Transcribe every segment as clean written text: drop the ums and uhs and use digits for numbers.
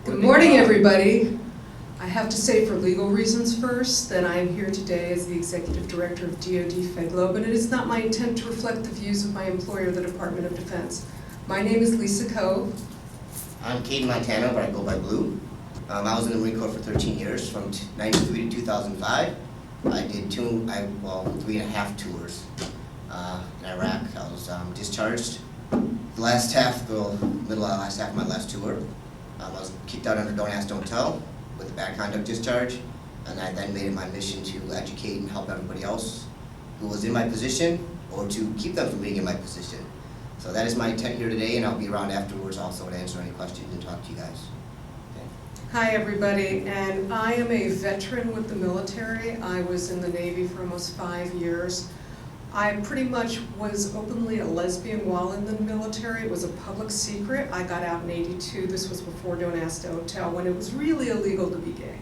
Good morning, everybody. I have to say, for legal reasons first, that I am here today as the Executive Director of DOD FED GLOBE, and it is not my intent to reflect the views of my employer, the Department of Defense. My name is Lisa Kove. I'm Kaiden, Montana, but I go by Blue. I was in the Marine Corps for 13 years, from 93 to 2005. I did 3.5 tours in Iraq. I was discharged. The last half, last half of my last tour, I was kicked out under Don't Ask, Don't Tell with a bad conduct discharge, and I then made it my mission to educate and help everybody else who was in my position or to keep them from being in my position. So that is my intent here today, and I'll be around afterwards also to answer any questions and talk to you guys. Okay. Hi, everybody, and I am a veteran with the military. I was in the Navy for almost 5 years. I pretty much was openly a lesbian while in the military. It was a public secret. I got out in '82. This was before Don't Ask, Don't Tell, when it was really illegal to be gay.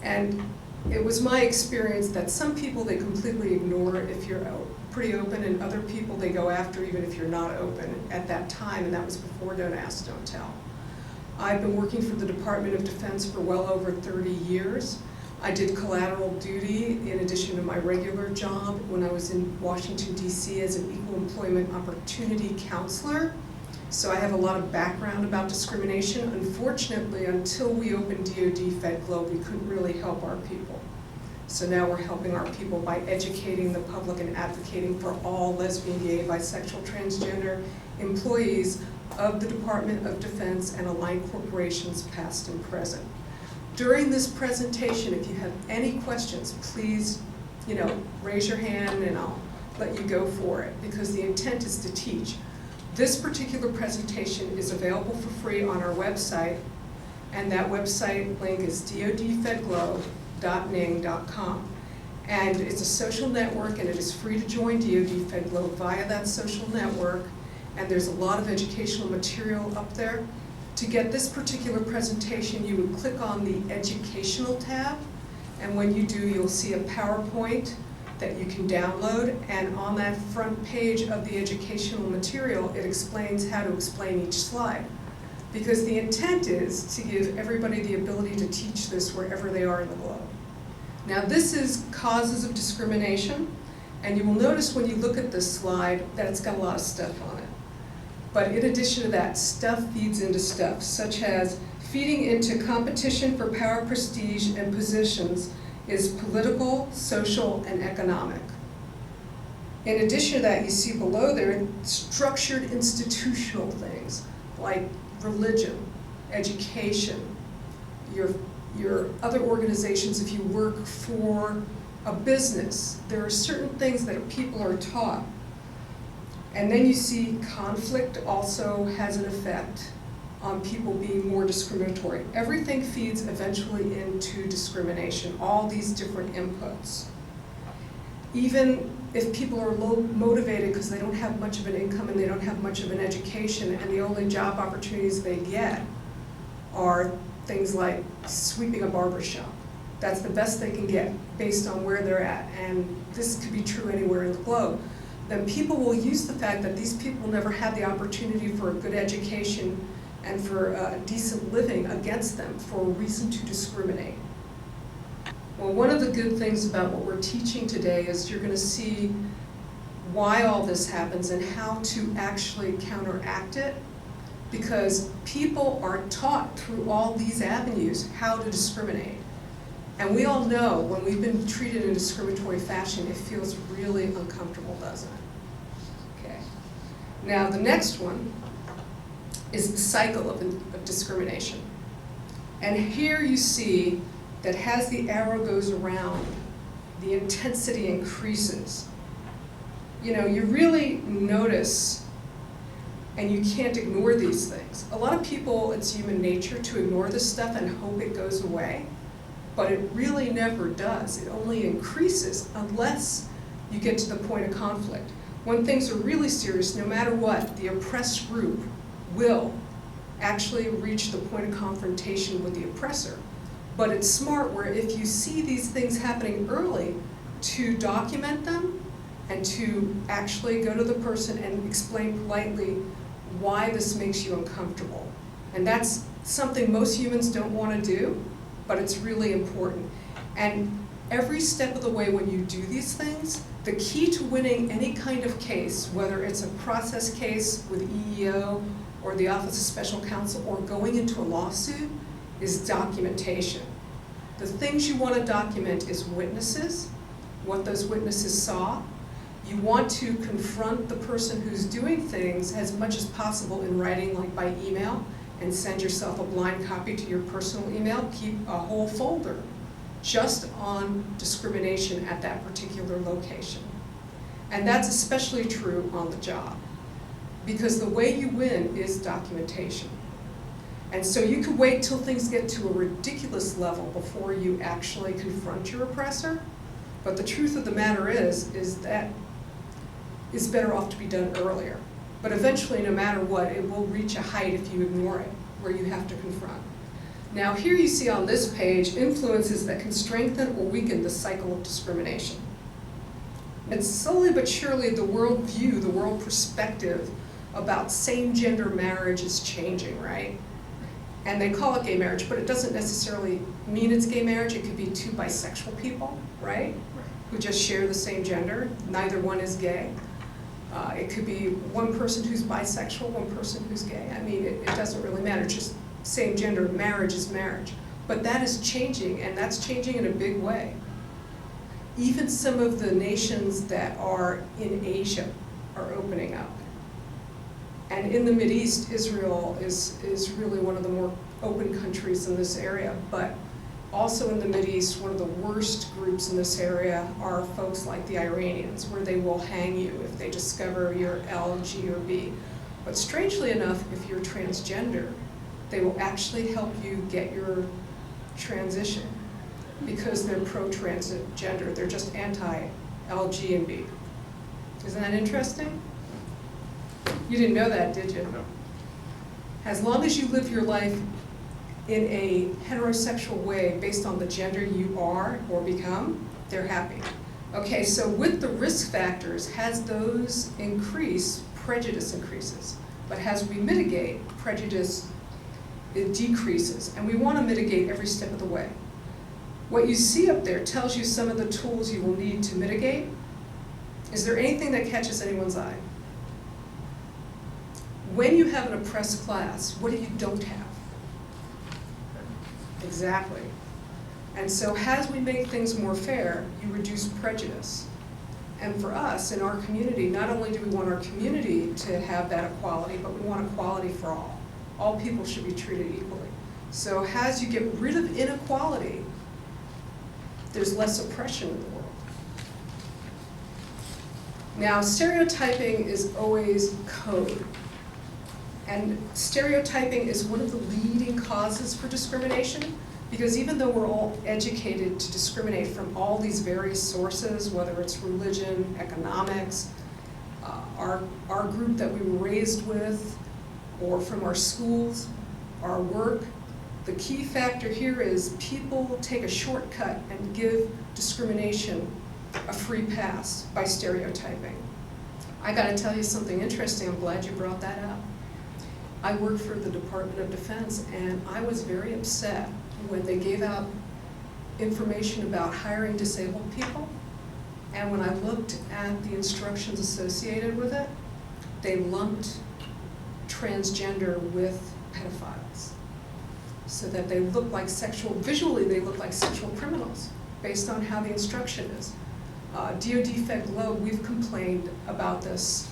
And it was my experience that some people, they completely ignore if you're pretty open, and other people they go after even if you're not open at that time, and that was before Don't Ask, Don't Tell. I've been working for the Department of Defense for well over 30 years. I did collateral duty in addition to my regular job when I was in Washington, D.C. as an equal employment opportunity counselor. So I have a lot of background about discrimination. Unfortunately, until we opened DOD FED GLOBE, we couldn't really help our people. So now we're helping our people by educating the public and advocating for all lesbian, gay, bisexual, transgender employees of the Department of Defense and aligned corporations, past and present. During this presentation, if you have any questions, please, raise your hand and I'll let you go for it, because the intent is to teach. This particular presentation is available for free on our website, and that website link is dodfedglobe.ning.com. And it's a social network, and it is free to join DOD FED GLOBE via that social network, and there's a lot of educational material up there. To get this particular presentation, you would click on the Educational tab, and when you do, you'll see a PowerPoint that you can download, and on that front page of the educational material, it explains how to explain each slide. Because the intent is to give everybody the ability to teach this wherever they are in the globe. Now, this is causes of discrimination, and you will notice when you look at this slide that it's got a lot of stuff on it. But in addition to that, stuff feeds into stuff, such as feeding into competition for power, prestige, and positions is political, social, and economic. In addition to that, you see below there structured institutional things like religion, education, your other organizations. If you work for a business, there are certain things that people are taught. And then you see conflict also has an effect on people being more discriminatory. Everything feeds eventually into discrimination, all these different inputs. Even if people are low motivated because they don't have much of an income and they don't have much of an education, and the only job opportunities they get are things like sweeping a barber shop. That's the best they can get based on where they're at, and this could be true anywhere in the globe. Then people will use the fact that these people never had the opportunity for a good education and for a decent living against them for a reason to discriminate. Well, one of the good things about what we're teaching today is you're going to see why all this happens and how to actually counteract it, because people are taught through all these avenues how to discriminate. And we all know when we've been treated in a discriminatory fashion, it feels really uncomfortable, doesn't it? Okay. Now, the next one is the cycle of discrimination. And here you see that as the arrow goes around, the intensity increases. You really notice, and you can't ignore these things. A lot of people, it's human nature to ignore this stuff and hope it goes away. But it really never does. It only increases unless you get to the point of conflict. When things are really serious, no matter what, the oppressed group will actually reach the point of confrontation with the oppressor. But it's smart where if you see these things happening early, to document them and to actually go to the person and explain politely why this makes you uncomfortable. And that's something most humans don't want to do, but it's really important. And every step of the way when you do these things, the key to winning any kind of case, whether it's a process case with EEO or the Office of Special Counsel or going into a lawsuit, is documentation. The things you want to document is witnesses, what those witnesses saw. You want to confront the person who's doing things as much as possible in writing, like by email, and send yourself a blind copy to your personal email. Keep a whole folder just on discrimination at that particular location. And that's especially true on the job, because the way you win is documentation. And so you could wait till things get to a ridiculous level before you actually confront your oppressor, but the truth of the matter is that it's better off to be done earlier. But eventually, no matter what, it will reach a height if you ignore it, where you have to confront. Now here you see on this page influences that can strengthen or weaken the cycle of discrimination. And slowly but surely the world view, the world perspective about same-gender marriage is changing, right? And they call it gay marriage, but it doesn't necessarily mean it's gay marriage. It could be two bisexual people, right? Who just share the same gender. Neither one is gay. It could be one person who's bisexual, one person who's gay. I mean, it doesn't really matter. It's just same gender marriage is marriage. But that is changing, and that's changing in a big way. Even some of the nations that are in Asia are opening up. And in the Mideast, Israel is really one of the more open countries in this area. But also in the Mideast, one of the worst groups in this area are folks like the Iranians, where they will hang you if they discover you're L, G, or B. But strangely enough, if you're transgender, they will actually help you get your transition because they're pro-transgender. They're just anti-L, G, and B. Isn't that interesting? You didn't know that, did you? No. As long as you live your life in a heterosexual way based on the gender you are or become, they're happy. Okay, so with the risk factors, as those increase, prejudice increases. But as we mitigate, prejudice, it decreases. And we want to mitigate every step of the way. What you see up there tells you some of the tools you will need to mitigate. Is there anything that catches anyone's eye? When you have an oppressed class, what do you don't have? Exactly. And so as we make things more fair, you reduce prejudice. And for us, in our community, not only do we want our community to have that equality, but we want equality for all. All people should be treated equally. So as you get rid of inequality, there's less oppression in the world. Now, stereotyping is always code. And stereotyping is one of the leading causes for discrimination, because even though we're all educated to discriminate from all these various sources, whether it's religion, economics, our group that we were raised with, or from our schools, our work, the key factor here is people take a shortcut and give discrimination a free pass by stereotyping. I gotta tell you something interesting, I'm glad you brought that up. I work for the Department of Defense, and I was very upset when they gave out information about hiring disabled people. And when I looked at the instructions associated with it, they lumped transgender with pedophiles, so that they look like visually they look like sexual criminals, based on how the instruction is. DOD FED GLOBE, we've complained about this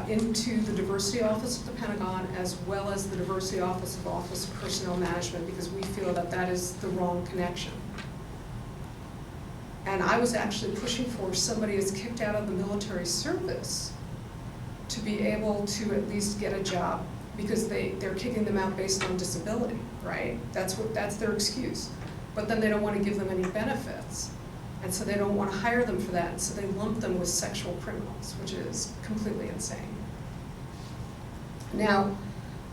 into the Diversity Office of the Pentagon, as well as the Diversity Office of Office of Personnel Management, because we feel that that is the wrong connection. And I was actually pushing for somebody who's kicked out of the military service to be able to at least get a job, because they're kicking them out based on disability, right? That's their excuse. But then they don't want to give them any benefits. And so they don't want to hire them for that, and so they lump them with sexual criminals, which is completely insane. Now,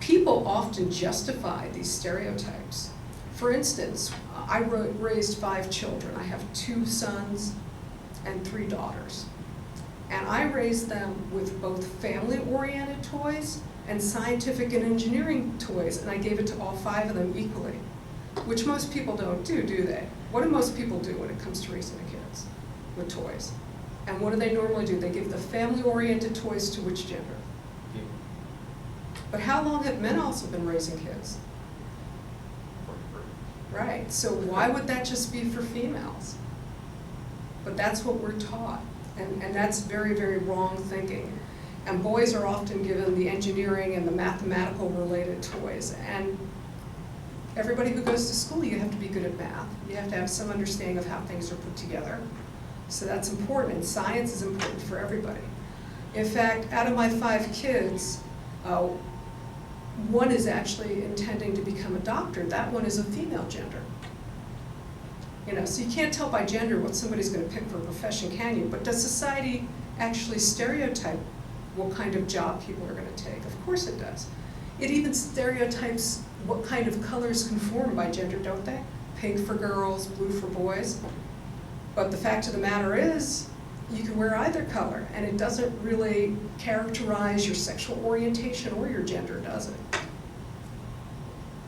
people often justify these stereotypes. For instance, I raised 5 children. I have 2 sons and 3 daughters. And I raised them with both family-oriented toys and scientific and engineering toys, and I gave it to all 5 of them equally, which most people don't do they? What do most people do when it comes to raising the kids with toys? And what do they normally do? They give the family-oriented toys to which gender? But how long have men also been raising kids? Right, so why would that just be for females? But that's what we're taught, and that's very, very wrong thinking. And boys are often given the engineering and the mathematical related toys. And everybody who goes to school, you have to be good at math. You have to have some understanding of how things are put together. So that's important, and science is important for everybody. In fact, out of my 5 kids, one is actually intending to become a doctor. That one is a female gender. You know, so you can't tell by gender what somebody's going to pick for a profession, can you? But does society actually stereotype what kind of job people are going to take? Of course it does. It even stereotypes what kind of colors conform by gender, don't they? Pink for girls, blue for boys. But the fact of the matter is, you can wear either color, and it doesn't really characterize your sexual orientation or your gender, does it?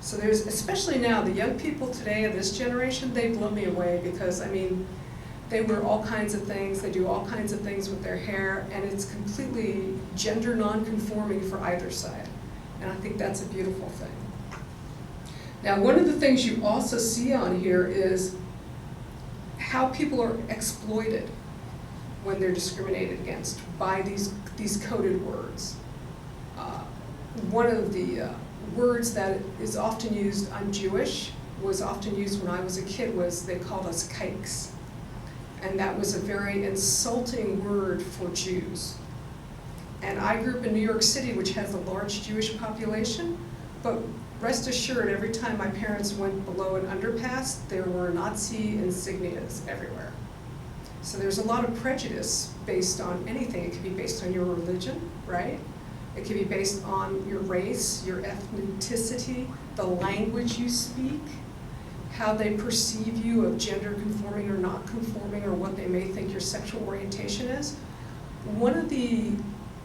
So there's, especially now, the young people today of this generation, they blow me away because, I mean, they wear all kinds of things, they do all kinds of things with their hair, and it's completely gender non-conforming for either side. And I think that's a beautiful thing. Now, one of the things you also see on here is how people are exploited when they're discriminated against by these coded words. One of the words that is often used, I'm Jewish, was often used when I was a kid, was they called us kikes. And that was a very insulting word for Jews. And I grew up in New York City, which has a large Jewish population, but rest assured, every time my parents went below an underpass, there were Nazi insignias everywhere. So there's a lot of prejudice based on anything. It could be based on your religion, right? It could be based on your race, your ethnicity, the language you speak, how they perceive you of gender conforming or not conforming, or what they may think your sexual orientation is. One of the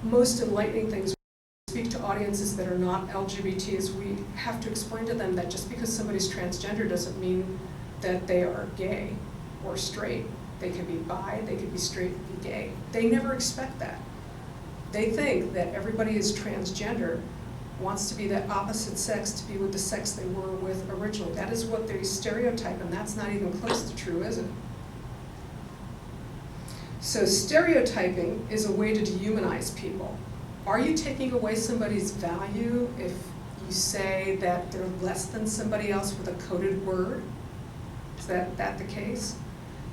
most enlightening things when we speak to audiences that are not LGBT is we have to explain to them that just because somebody's transgender doesn't mean that they are gay or straight. They could be bi, they could be straight, be gay. They never expect that. They think that everybody is transgender, wants to be that opposite sex to be with the sex they were with originally. That is what they stereotype, and that's not even close to true, is it? So stereotyping is a way to dehumanize people. Are you taking away somebody's value if you say that they're less than somebody else with a coded word? Is that the case?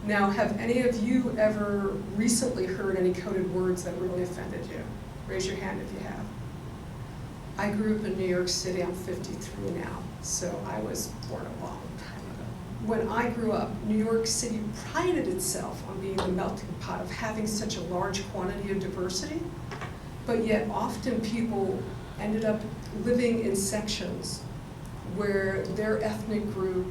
Now, have any of you ever recently heard any coded words that really offended you? Raise your hand if you have. I grew up in New York City. I'm 53 now, so I was born a long time ago. When I grew up, New York City prided itself on being the melting pot of having such a large quantity of diversity, but yet often people ended up living in sections where their ethnic group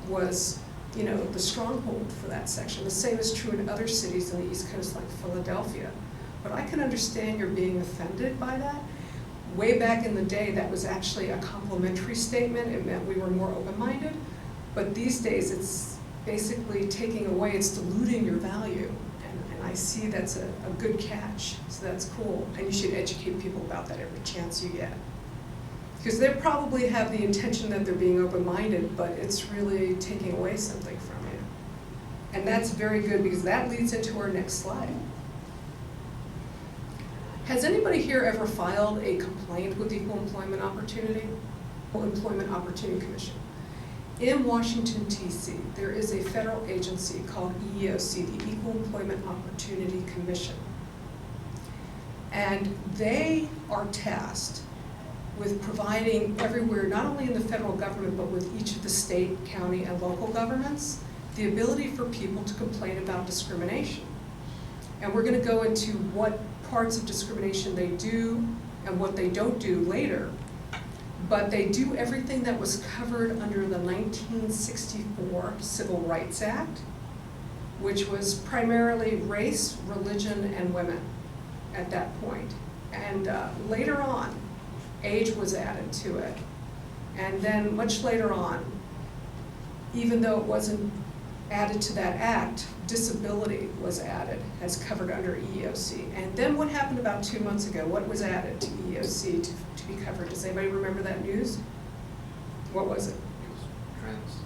was, you know, the stronghold for that section. The same is true in other cities in the East Coast like Philadelphia. But I can understand you're being offended by that. Way back in the day, that was actually a complimentary statement. It meant we were more open-minded. But these days, it's basically taking away, it's diluting your value. And I see that's a good catch, so that's cool. And you should educate people about that every chance you get. Because they probably have the intention that they're being open-minded, but it's really taking away something from you. And that's very good, because that leads into our next slide. Has anybody here ever filed a complaint with Equal Employment Opportunity? Equal Employment Opportunity Commission. In Washington, D.C., there is a federal agency called EEOC, the Equal Employment Opportunity Commission. And they are tasked with providing everywhere, not only in the federal government, but with each of the state, county, and local governments, the ability for people to complain about discrimination. And we're going to go into what parts of discrimination they do and what they don't do later. But they do everything that was covered under the 1964 Civil Rights Act, which was primarily race, religion, and women at that point. And later on, age was added to it. And then much later on, even though it wasn't added to that act, disability was added as covered under EEOC. And then what happened about 2 months ago? What was added to EEOC to be covered? Does anybody remember that news? What was it? Trans.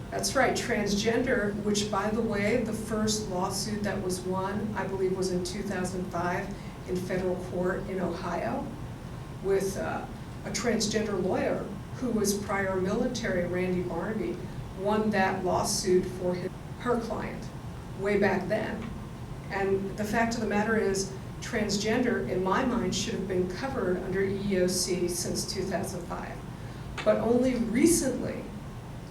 That's right, transgender, which by the way, the first lawsuit that was won, I believe was in 2005 in federal court in Ohio with a transgender lawyer who was prior military, Randy Barnaby, won that lawsuit for her client way back then. And the fact of the matter is, transgender, in my mind, should have been covered under EEOC since 2005. But only recently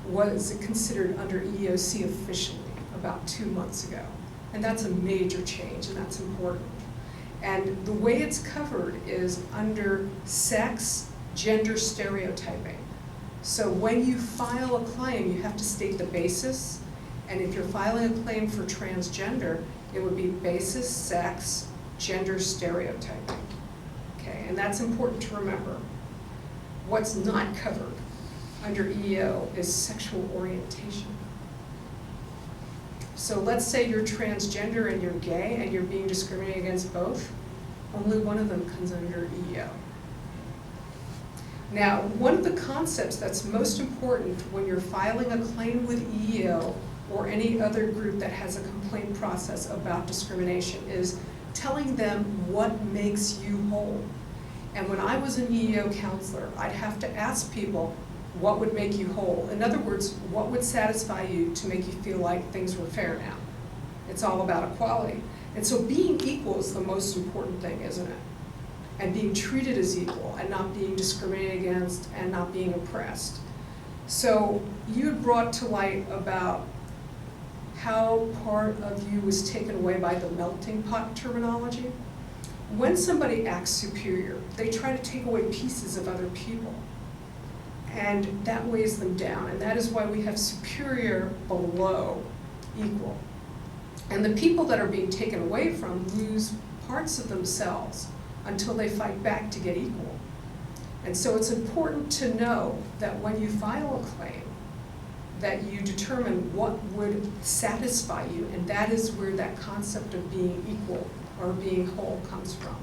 was it considered under EEOC officially, about 2 months ago. And that's a major change, and that's important. And the way it's covered is under sex, gender stereotyping. So when you file a claim, you have to state the basis. And if you're filing a claim for transgender, it would be basis, sex, gender stereotyping. Okay, and that's important to remember. What's not covered under EO is sexual orientation. So let's say you're transgender and you're gay and you're being discriminated against both. Only one of them comes under EO. Now, one of the concepts that's most important when you're filing a claim with EEO or any other group that has a complaint process about discrimination is telling them what makes you whole. And when I was an EEO counselor, I'd have to ask people, what would make you whole? In other words, what would satisfy you to make you feel like things were fair now? It's all about equality. And so being equal is the most important thing, isn't it? And being treated as equal and not being discriminated against and not being oppressed. So you had brought to light about how part of you was taken away by the melting pot terminology. When somebody acts superior, they try to take away pieces of other people. And that weighs them down. And that is why we have superior below equal. And the people that are being taken away from lose parts of themselves until they fight back to get equal. And so it's important to know that when you file a claim, that you determine what would satisfy you, and that is where that concept of being equal or being whole comes from.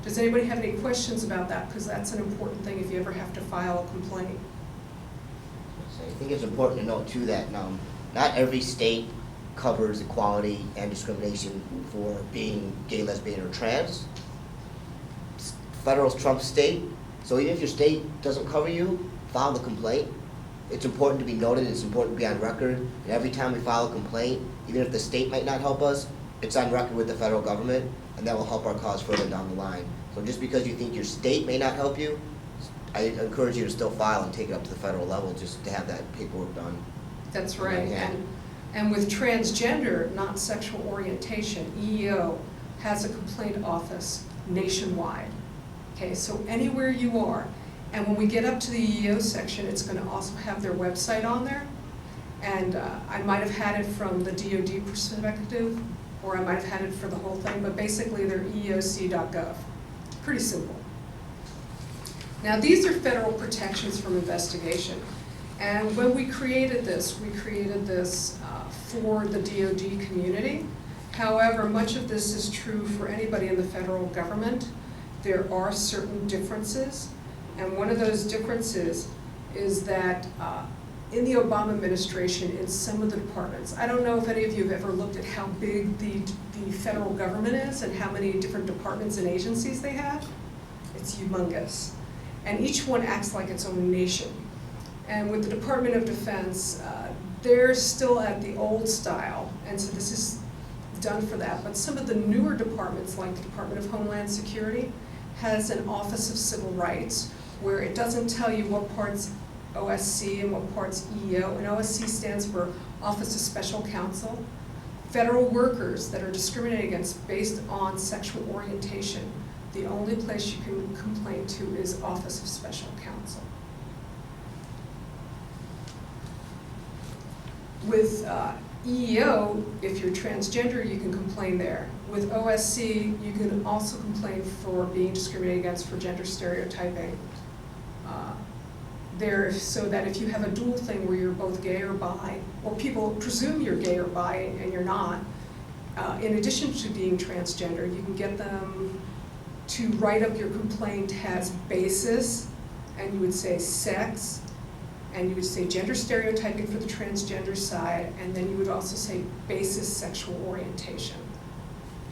Does anybody have any questions about that? Because that's an important thing if you ever have to file a complaint. I think it's important to note too that not every state covers equality and discrimination for being gay, lesbian, or trans. Federal's Trump state, so even if your state doesn't cover you, file the complaint. It's important to be noted, it's important to be on record, and every time we file a complaint, even if the state might not help us, it's on record with the federal government, and that will help our cause further down the line. So just because you think your state may not help you, I encourage you to still file and take it up to the federal level just to have that paperwork done. That's right. And with transgender, not sexual orientation, EEO has a complaint office nationwide. Okay, so anywhere you are. And when we get up to the EEO section, it's going to also have their website on there. And I might have had it from the DOD perspective, or I might have had it for the whole thing, but basically they're eeoc.gov. Pretty simple. Now these are federal protections from investigation. And when we created this for the DOD community. However, much of this is true for anybody in the federal government. There are certain differences. And one of those differences is that in the Obama administration, in some of the departments, I don't know if any of you have ever looked at how big the federal government is and how many different departments and agencies they have. It's humongous. And each one acts like its own nation. And with the Department of Defense, they're still at the old style, and so this is done for that. But some of the newer departments, like the Department of Homeland Security, has an Office of Civil Rights, where it doesn't tell you what part's OSC and what part's EEO, and OSC stands for Office of Special Counsel. Federal workers that are discriminated against based on sexual orientation, the only place you can complain to is Office of Special Counsel. With EEO, if you're transgender, you can complain there. With OSC, you can also complain for being discriminated against for gender stereotyping. There, so that if you have a dual thing where you're both gay or bi, or people presume you're gay or bi and you're not, in addition to being transgender, you can get them to write up your complaint as basis, and you would say sex, and you would say gender stereotyping for the transgender side, and then you would also say basis sexual orientation.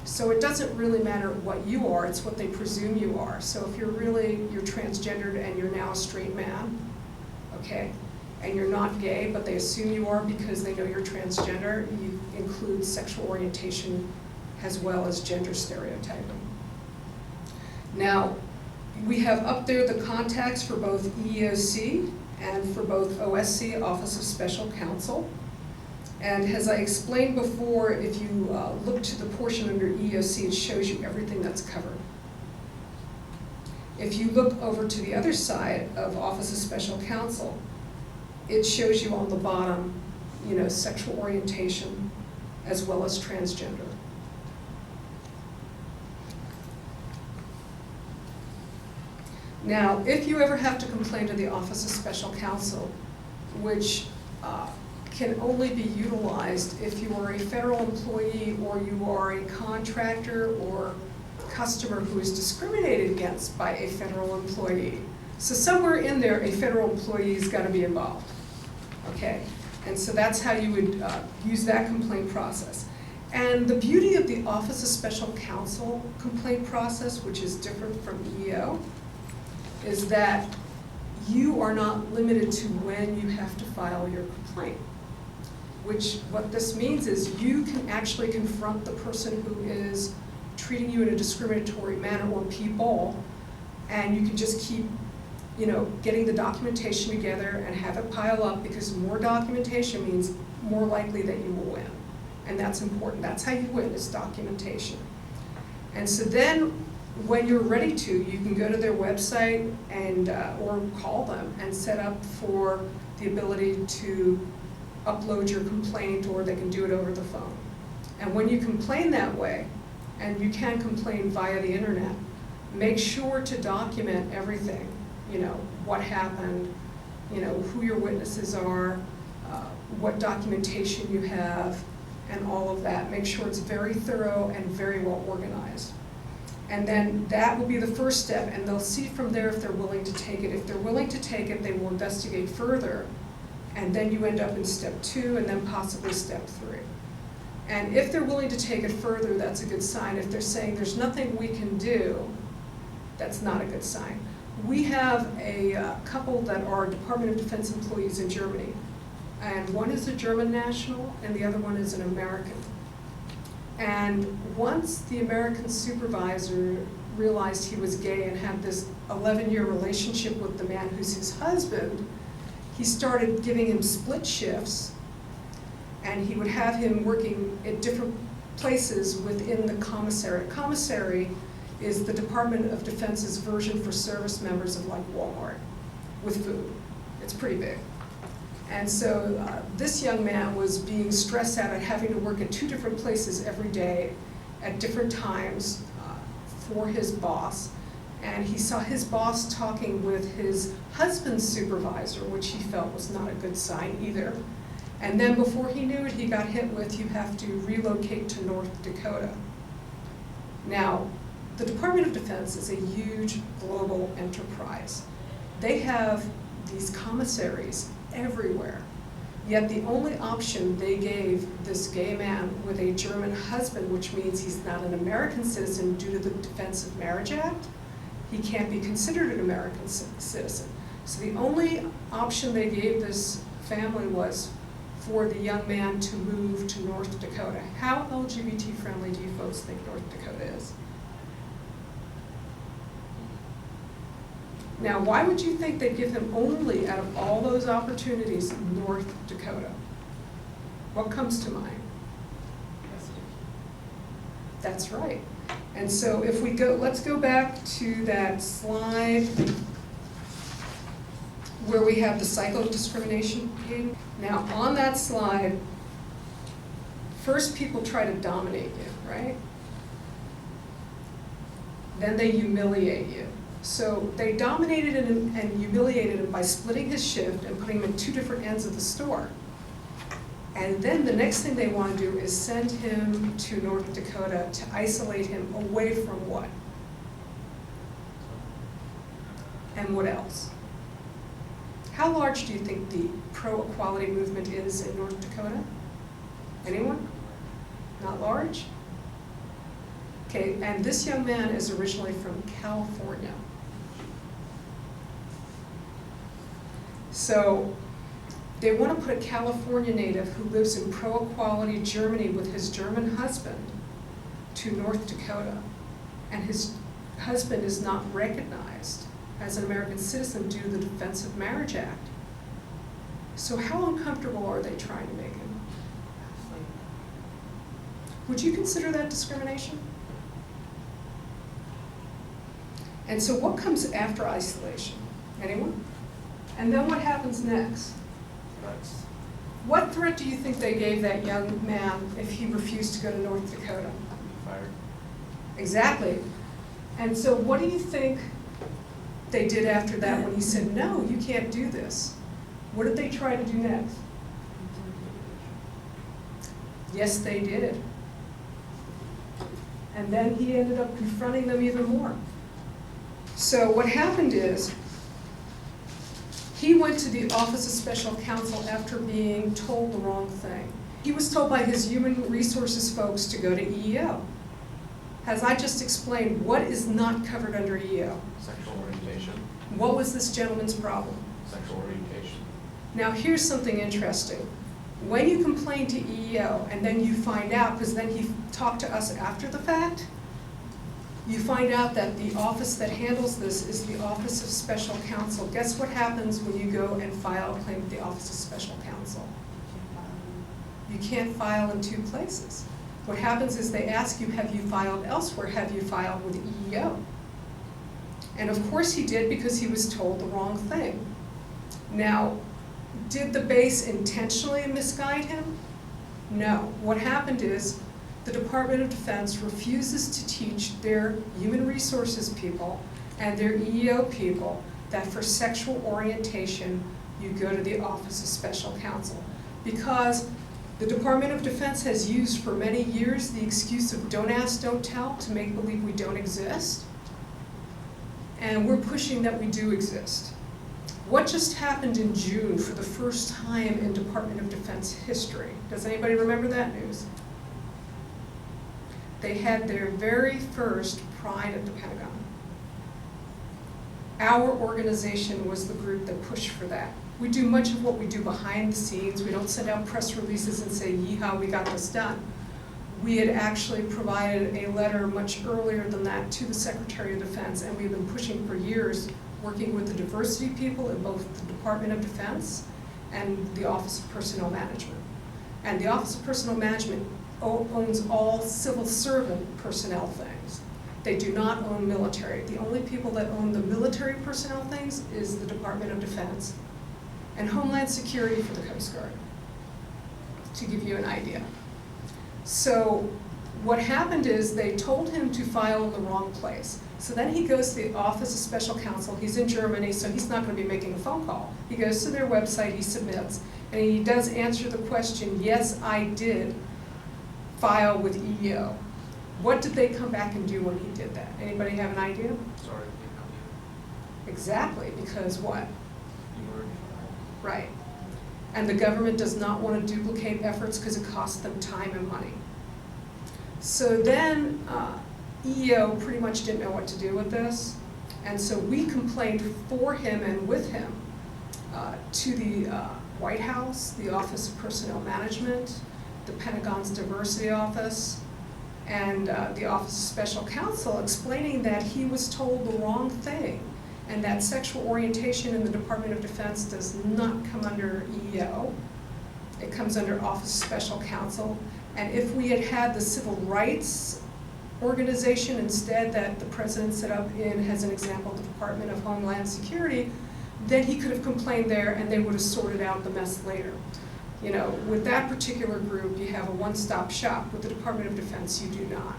So it doesn't really matter what you are, it's what they presume you are. So if you're transgendered and you're now a straight man, okay, and you're not gay, but they assume you are because they know you're transgender, you include sexual orientation as well as gender stereotyping. Now, we have up there the contacts for both EEOC and for both OSC, Office of Special Counsel. And as I explained before, if you look to the portion under EEOC, it shows you everything that's covered. If you look over to the other side of Office of Special Counsel, it shows you on the bottom, sexual orientation as well as transgender. Now, if you ever have to complain to the Office of Special Counsel, which can only be utilized if you are a federal employee or you are a contractor or customer who is discriminated against by a federal employee. So somewhere in there, a federal employee's got to be involved, okay? And so that's how you would use that complaint process. And the beauty of the Office of Special Counsel complaint process, which is different from EEO, is that you are not limited to when you have to file your complaint. What this means is you can actually confront the person who is treating you in a discriminatory manner, or people, and you can just keep getting the documentation together and have it pile up, because more documentation means more likely that you will win. And that's important. That's how you win, is documentation. And so then when you're ready to, you can go to their website and or call them and set up for the ability to upload your complaint, or they can do it over the phone. And when you complain that way, and you can complain via the internet, make sure to document everything, what happened, who your witnesses are, what documentation you have, and all of that. Make sure it's very thorough and very well organized. And then that will be the first step, and they'll see from there if they're willing to take it. If they're willing to take it, they will investigate further, and then you end up in step 2 and then possibly step 3. And if they're willing to take it further, that's a good sign. If they're saying there's nothing we can do, that's not a good sign. We have a couple that are Department of Defense employees in Germany, and one is a German national and the other one is an American. And once the American supervisor realized he was gay and had this 11-year relationship with the man who's his husband, he started giving him split shifts, and he would have him working at different places within the commissary. Commissary is the Department of Defense's version for service members of like Walmart with food. It's pretty big. And so this young man was being stressed out at having to work at 2 different places every day at different times for his boss. And he saw his boss talking with his husband's supervisor, which he felt was not a good sign either. And then before he knew it, he got hit with, you have to relocate to North Dakota. Now, the Department of Defense is a huge global enterprise. They have these commissaries everywhere. Yet the only option they gave this gay man with a German husband, which means he's not an American citizen due to the Defense of Marriage Act, he can't be considered an American citizen. So the only option they gave this family was for the young man to move to North Dakota. How LGBT friendly do you folks think North Dakota is? Now, why would you think they'd give him only, out of all those opportunities, North Dakota? What comes to mind? That's right. And so if we go, let's go back to that slide where we have the cycle of discrimination. Now, on that slide, First, people try to dominate you, right? Then they humiliate you. So they dominated and humiliated him by splitting his shift and putting him in two different ends of the store. And then the next thing they want to do is send him to North Dakota to isolate him away from what? And what else? How large do you think the pro-equality movement is in North Dakota? Anyone? Not large? Okay, and this young man is originally from California. So they want to put a California native who lives in pro-equality Germany with his German husband to North Dakota, and his husband is not recognized as an American citizen due to the Defense of Marriage Act. So how uncomfortable are they trying to make him? Would you consider that discrimination? And so what comes after isolation? Anyone? And then what happens next? What threat do you think they gave that young man if he refused to go to North Dakota? Fired. Exactly. And so what do you think they did after that when he said, no, you can't do this? What did they try to do next? Yes, they did. And then he ended up confronting them even more. So what happened is, he went to the Office of Special Counsel after being told the wrong thing. He was told by his human resources folks to go to EEO. As I just explained, what is not covered under EEO? Sexual orientation. What was this gentleman's problem? Sexual orientation. Now here's something interesting. When you complain to EEO and then you find out, because then he talked to us after the fact, you find out that the office that handles this is the Office of Special Counsel. Guess what happens when you go and file a claim with the Office of Special Counsel? You can't file in two places. What happens is they ask you, have you filed elsewhere? Have you filed with EEO? And of course he did, because he was told the wrong thing. Now, did the base intentionally misguide him? No. What happened is the Department of Defense refuses to teach their human resources people and their EEO people that for sexual orientation, you go to the Office of Special Counsel. Because the Department of Defense has used for many years the excuse of don't ask, don't tell to make believe we don't exist. And we're pushing that we do exist. What just happened in June for the first time in Department of Defense history? Does anybody remember that news? They had their very first Pride at the Pentagon. Our organization was the group that pushed for that. We do much of what we do behind the scenes. We don't send out press releases and say, yeehaw, we got this done. We had actually provided a letter much earlier than that to the Secretary of Defense, and we've been pushing for years, working with the diversity people in both the Department of Defense and the Office of Personnel Management. And the Office of Personnel Management owns all civil servant personnel things. They do not own military. The only people that own the military personnel things is the Department of Defense and Homeland Security for the Coast Guard, to give you an idea. So what happened is they told him to file in the wrong place. So then he goes to the Office of Special Counsel. He's in Germany, so he's not going to be making a phone call. He goes to their website, he submits, and he does answer the question, yes, I did file with EEO. What did they come back and do when he did that? Anybody have an idea? Sorry, can't help you. Exactly, because what? You already filed. Right. And the government does not want to duplicate efforts because it costs them time and money. So then EEO pretty much didn't know what to do with this. And so we complained for him and with him to the White House, the Office of Personnel Management, the Pentagon's Diversity Office, and the Office of Special Counsel, explaining that he was told the wrong thing and that sexual orientation in the Department of Defense does not come under EEO. It comes under Office of Special Counsel. And if we had had the civil rights organization instead that the president set up in, as an example, the Department of Homeland Security, then he could have complained there and they would have sorted out the mess later. You know, with that particular group, you have a one-stop shop. With the Department of Defense, you do not.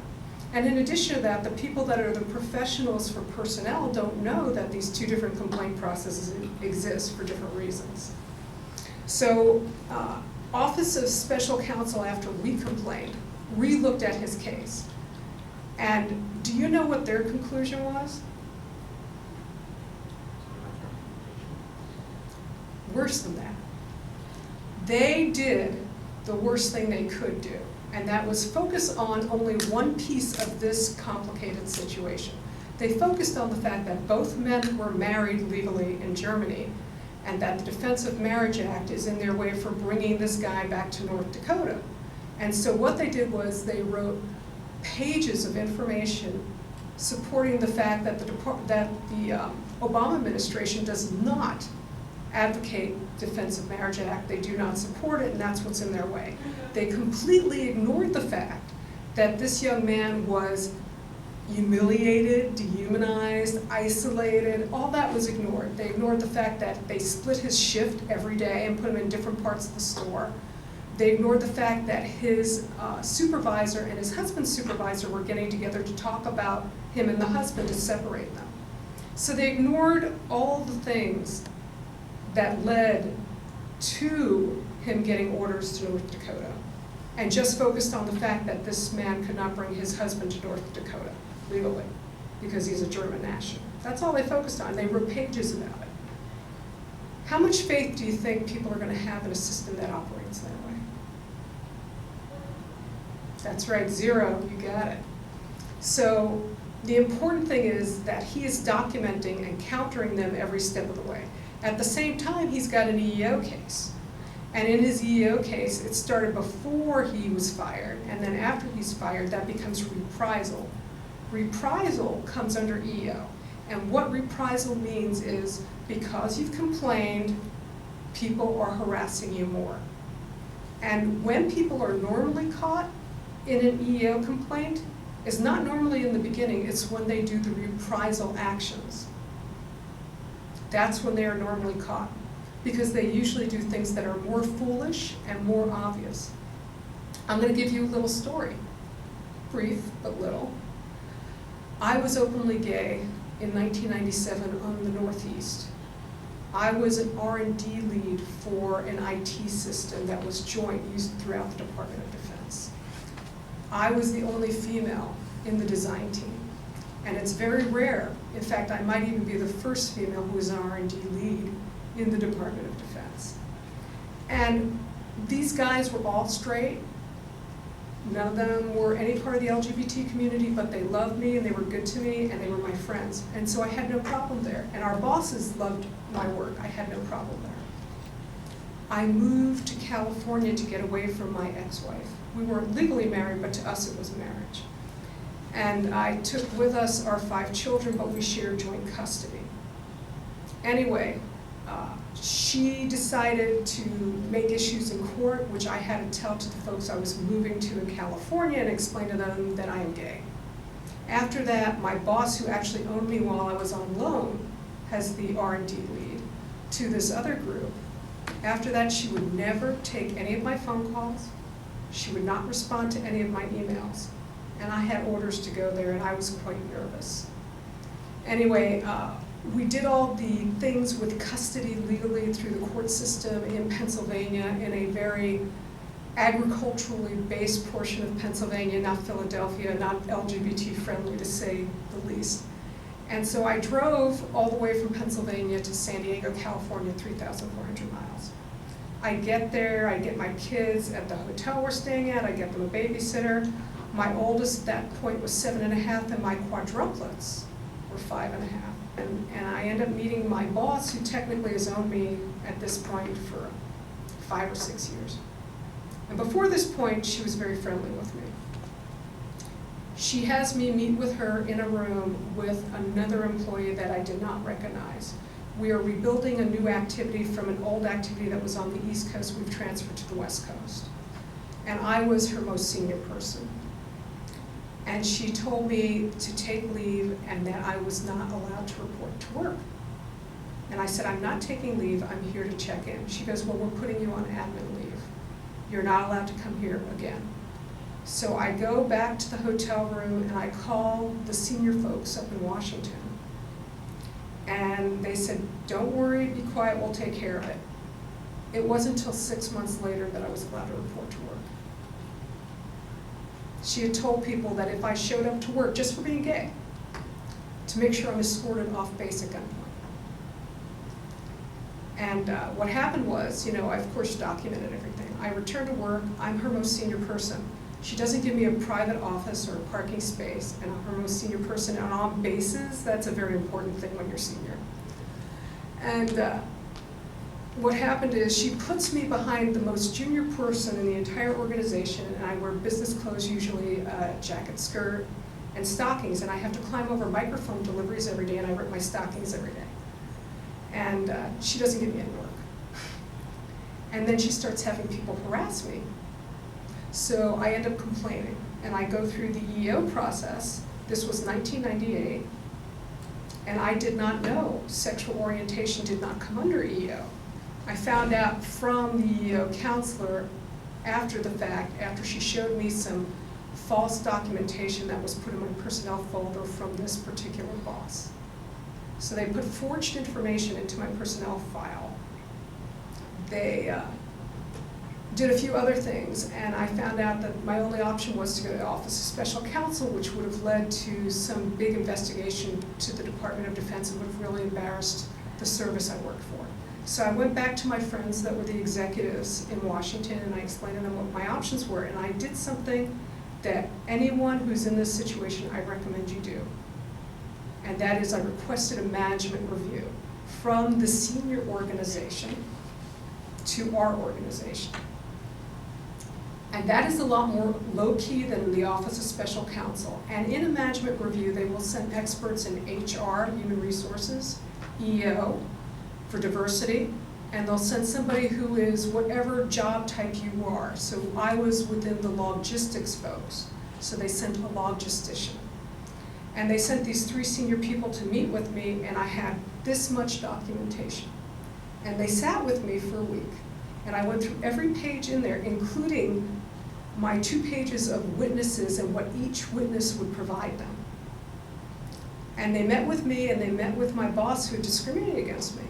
And in addition to that, the people that are the professionals for personnel don't know that these two different complaint processes exist for different reasons. So, Office of Special Counsel, after we complained, re-looked at his case. And do you know what their conclusion was? Worse than that. They did the worst thing they could do, and that was focus on only one piece of this complicated situation. They focused on the fact that both men were married legally in Germany, and that the Defense of Marriage Act is in their way for bringing this guy back to North Dakota. And so what they did was they wrote pages of information supporting the fact that the Obama administration does not advocate Defense of Marriage Act. They do not support it, and that's what's in their way. They completely ignored the fact that this young man was humiliated, dehumanized, isolated. All that was ignored. They ignored the fact that they split his shift every day and put him in different parts of the store. They ignored the fact that his supervisor and his husband's supervisor were getting together to talk about him and the husband to separate them. So they ignored all the things that led to him getting orders to North Dakota, and just focused on the fact that this man could not bring his husband to North Dakota legally because he's a German national. That's all they focused on. They wrote pages about it. How much faith do you think people are going to have in a system that operates that way? That's right, 0, you got it. So the important thing is that he is documenting and countering them every step of the way. At the same time, he's got an EEO case. And in his EEO case, it started before he was fired, and then after he's fired, that becomes reprisal. Reprisal comes under EEO. And what reprisal means is, because you've complained, people are harassing you more. And when people are normally caught in an EEO complaint, it's not normally in the beginning, it's when they do the reprisal actions. That's when they are normally caught, because they usually do things that are more foolish and more obvious. I'm going to give you a little story, brief but little. I was openly gay in 1997 on the Northeast. I was an R&D lead for an IT system that was joint, used throughout the Department of Defense. I was the only female in the design team. And it's very rare. In fact, I might even be the first female who was an R&D lead in the Department of Defense. And these guys were all straight. None of them were any part of the LGBT community, but they loved me and they were good to me and they were my friends. And so I had no problem there. And our bosses loved my work. I had no problem there. I moved to California to get away from my ex-wife. We weren't legally married, but to us it was marriage. And I took with us our 5 children, but we shared joint custody. Anyway, she decided to make issues in court, which I had to tell to the folks I was moving to in California and explain to them that I am gay. After that, my boss, who actually owned me while I was on loan, has the R&D lead to this other group. After that, she would never take any of my phone calls. She would not respond to any of my emails. And I had orders to go there, and I was quite nervous. Anyway, we did all the things with custody legally through the court system in Pennsylvania, in a very agriculturally based portion of Pennsylvania, not Philadelphia, not LGBT friendly to say the least. And so I drove all the way from Pennsylvania to San Diego, California, 3,400 miles. I get there, I get my kids at the hotel we're staying at, I get them a babysitter. My oldest at that point was 7.5, and my quadruplets were 5.5. And I end up meeting my boss, who technically has owned me at this point for 5 or 6 years. And before this point, she was very friendly with me. She has me meet with her in a room with another employee that I did not recognize. We are rebuilding a new activity from an old activity that was on the East Coast. We've transferred to the West Coast. And I was her most senior person. And she told me to take leave and that I was not allowed to report to work. And I said, I'm not taking leave, I'm here to check in. She goes, well, we're putting you on admin leave. You're not allowed to come here again. So I go back to the hotel room and I call the senior folks up in Washington. And they said, don't worry, be quiet, we'll take care of it. It wasn't until 6 months later that I was allowed to report to work. She had told people that if I showed up to work just for being gay, to make sure I'm escorted off base at gunpoint. And what happened was, I of course documented everything. I returned to work, I'm her most senior person. She doesn't give me a private office or a parking space, and I'm her most senior person. And on bases, that's a very important thing when you're senior. And what happened is she puts me behind the most junior person in the entire organization, and I wear business clothes, usually a jacket, skirt, and stockings, and I have to climb over microphone deliveries every day, and I rip my stockings every day. And she doesn't give me any work. And then she starts having people harass me. So I end up complaining, and I go through the EEO process. This was 1998, and I did not know sexual orientation did not come under EEO. I found out from the EEO counselor after the fact, after she showed me some false documentation that was put in my personnel folder from this particular boss. So they put forged information into my personnel file. They did a few other things, and I found out that my only option was to go to the Office of Special Counsel, which would have led to some big investigation to the Department of Defense and would have really embarrassed the service I worked for. So I went back to my friends that were the executives in Washington, and I explained to them what my options were, and I did something that anyone who's in this situation, I recommend you do. And that is I requested a management review from the senior organization to our organization. And that is a lot more low-key than the Office of Special Counsel. And in a management review, they will send experts in HR, human resources, EO, for diversity, and they'll send somebody who is whatever job type you are. So I was within the logistics folks, so they sent a logistician. And they sent these 3 senior people to meet with me, and I had this much documentation. And they sat with me for a week, and I went through every page in there, including my 2 pages of witnesses and what each witness would provide them. And they met with me, and they met with my boss who discriminated against me.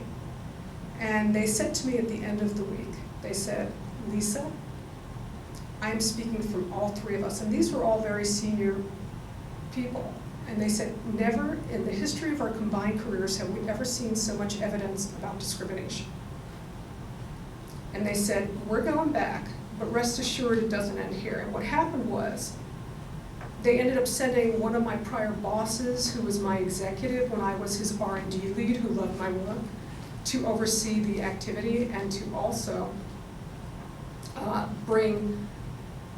And they said to me at the end of the week, they said, Lisa, I'm speaking from all 3 of us, and these were all very senior people. And they said, never in the history of our combined careers have we ever seen so much evidence about discrimination. And they said, we're going back, but rest assured it doesn't end here. And what happened was, they ended up sending one of my prior bosses, who was my executive when I was his R&D lead, who loved my work, to oversee the activity and to also bring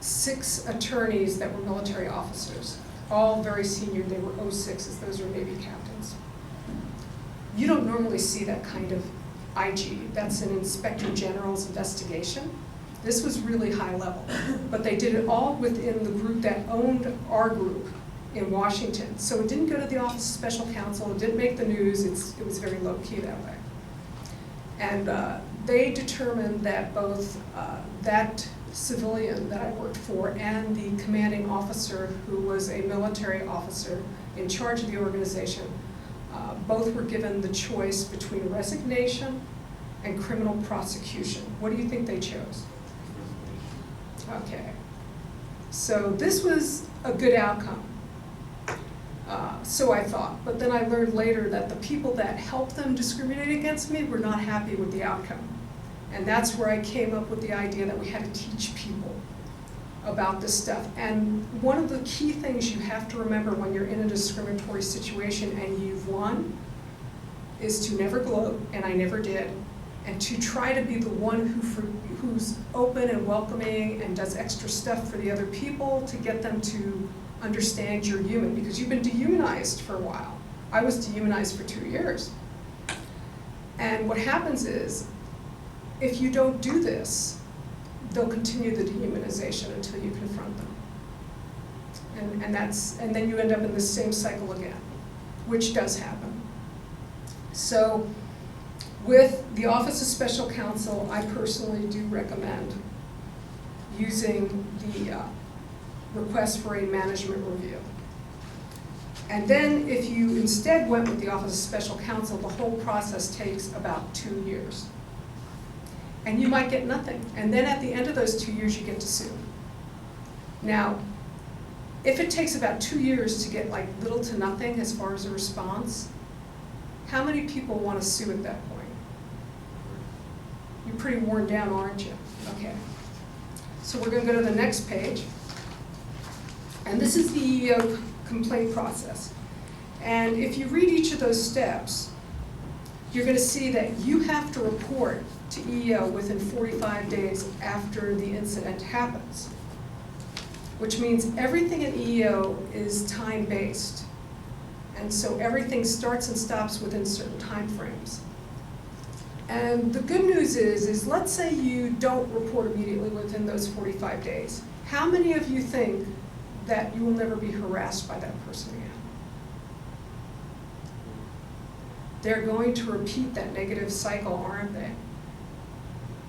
6 attorneys that were military officers, all very senior. They were 06s, those are Navy captains. You don't normally see that kind of IG. That's an Inspector General's investigation. This was really high level, but they did it all within the group that owned our group in Washington. So it didn't go to the Office of Special Counsel, it didn't make the news, it was very low key that way. And they determined that both that civilian that I worked for and the commanding officer, who was a military officer in charge of the organization, both were given the choice between resignation and criminal prosecution. What do you think they chose? Okay. So this was a good outcome. So I thought, but then I learned later that the people that helped them discriminate against me were not happy with the outcome. And that's where I came up with the idea that we had to teach people about this stuff. And one of the key things you have to remember when you're in a discriminatory situation and you've won is to never gloat, and I never did, and to try to be the one who's open and welcoming and does extra stuff for the other people to get them to understand you're human, because you've been dehumanized for a while. I was dehumanized for 2 years. And what happens is, if you don't do this, they'll continue the dehumanization until you confront them. And then you end up in the same cycle again, which does happen. So with the Office of Special Counsel, I personally do recommend using the request for a management review. And then if you instead went with the Office of Special Counsel, the whole process takes about 2 years. And you might get nothing. And then at the end of those 2 years, you get to sue. Now, if it takes about 2 years to get like little to nothing as far as a response, how many people want to sue at that point? You're pretty worn down, aren't you? Okay. So we're going to go to the next page. And this is the EEO complaint process. And if you read each of those steps, you're going to see that you have to report to EEO within 45 days after the incident happens, which means everything at EEO is time-based. And so everything starts and stops within certain time frames. And the good news is let's say you don't report immediately within those 45 days. How many of you think that you will never be harassed by that person again? They're going to repeat that negative cycle, aren't they?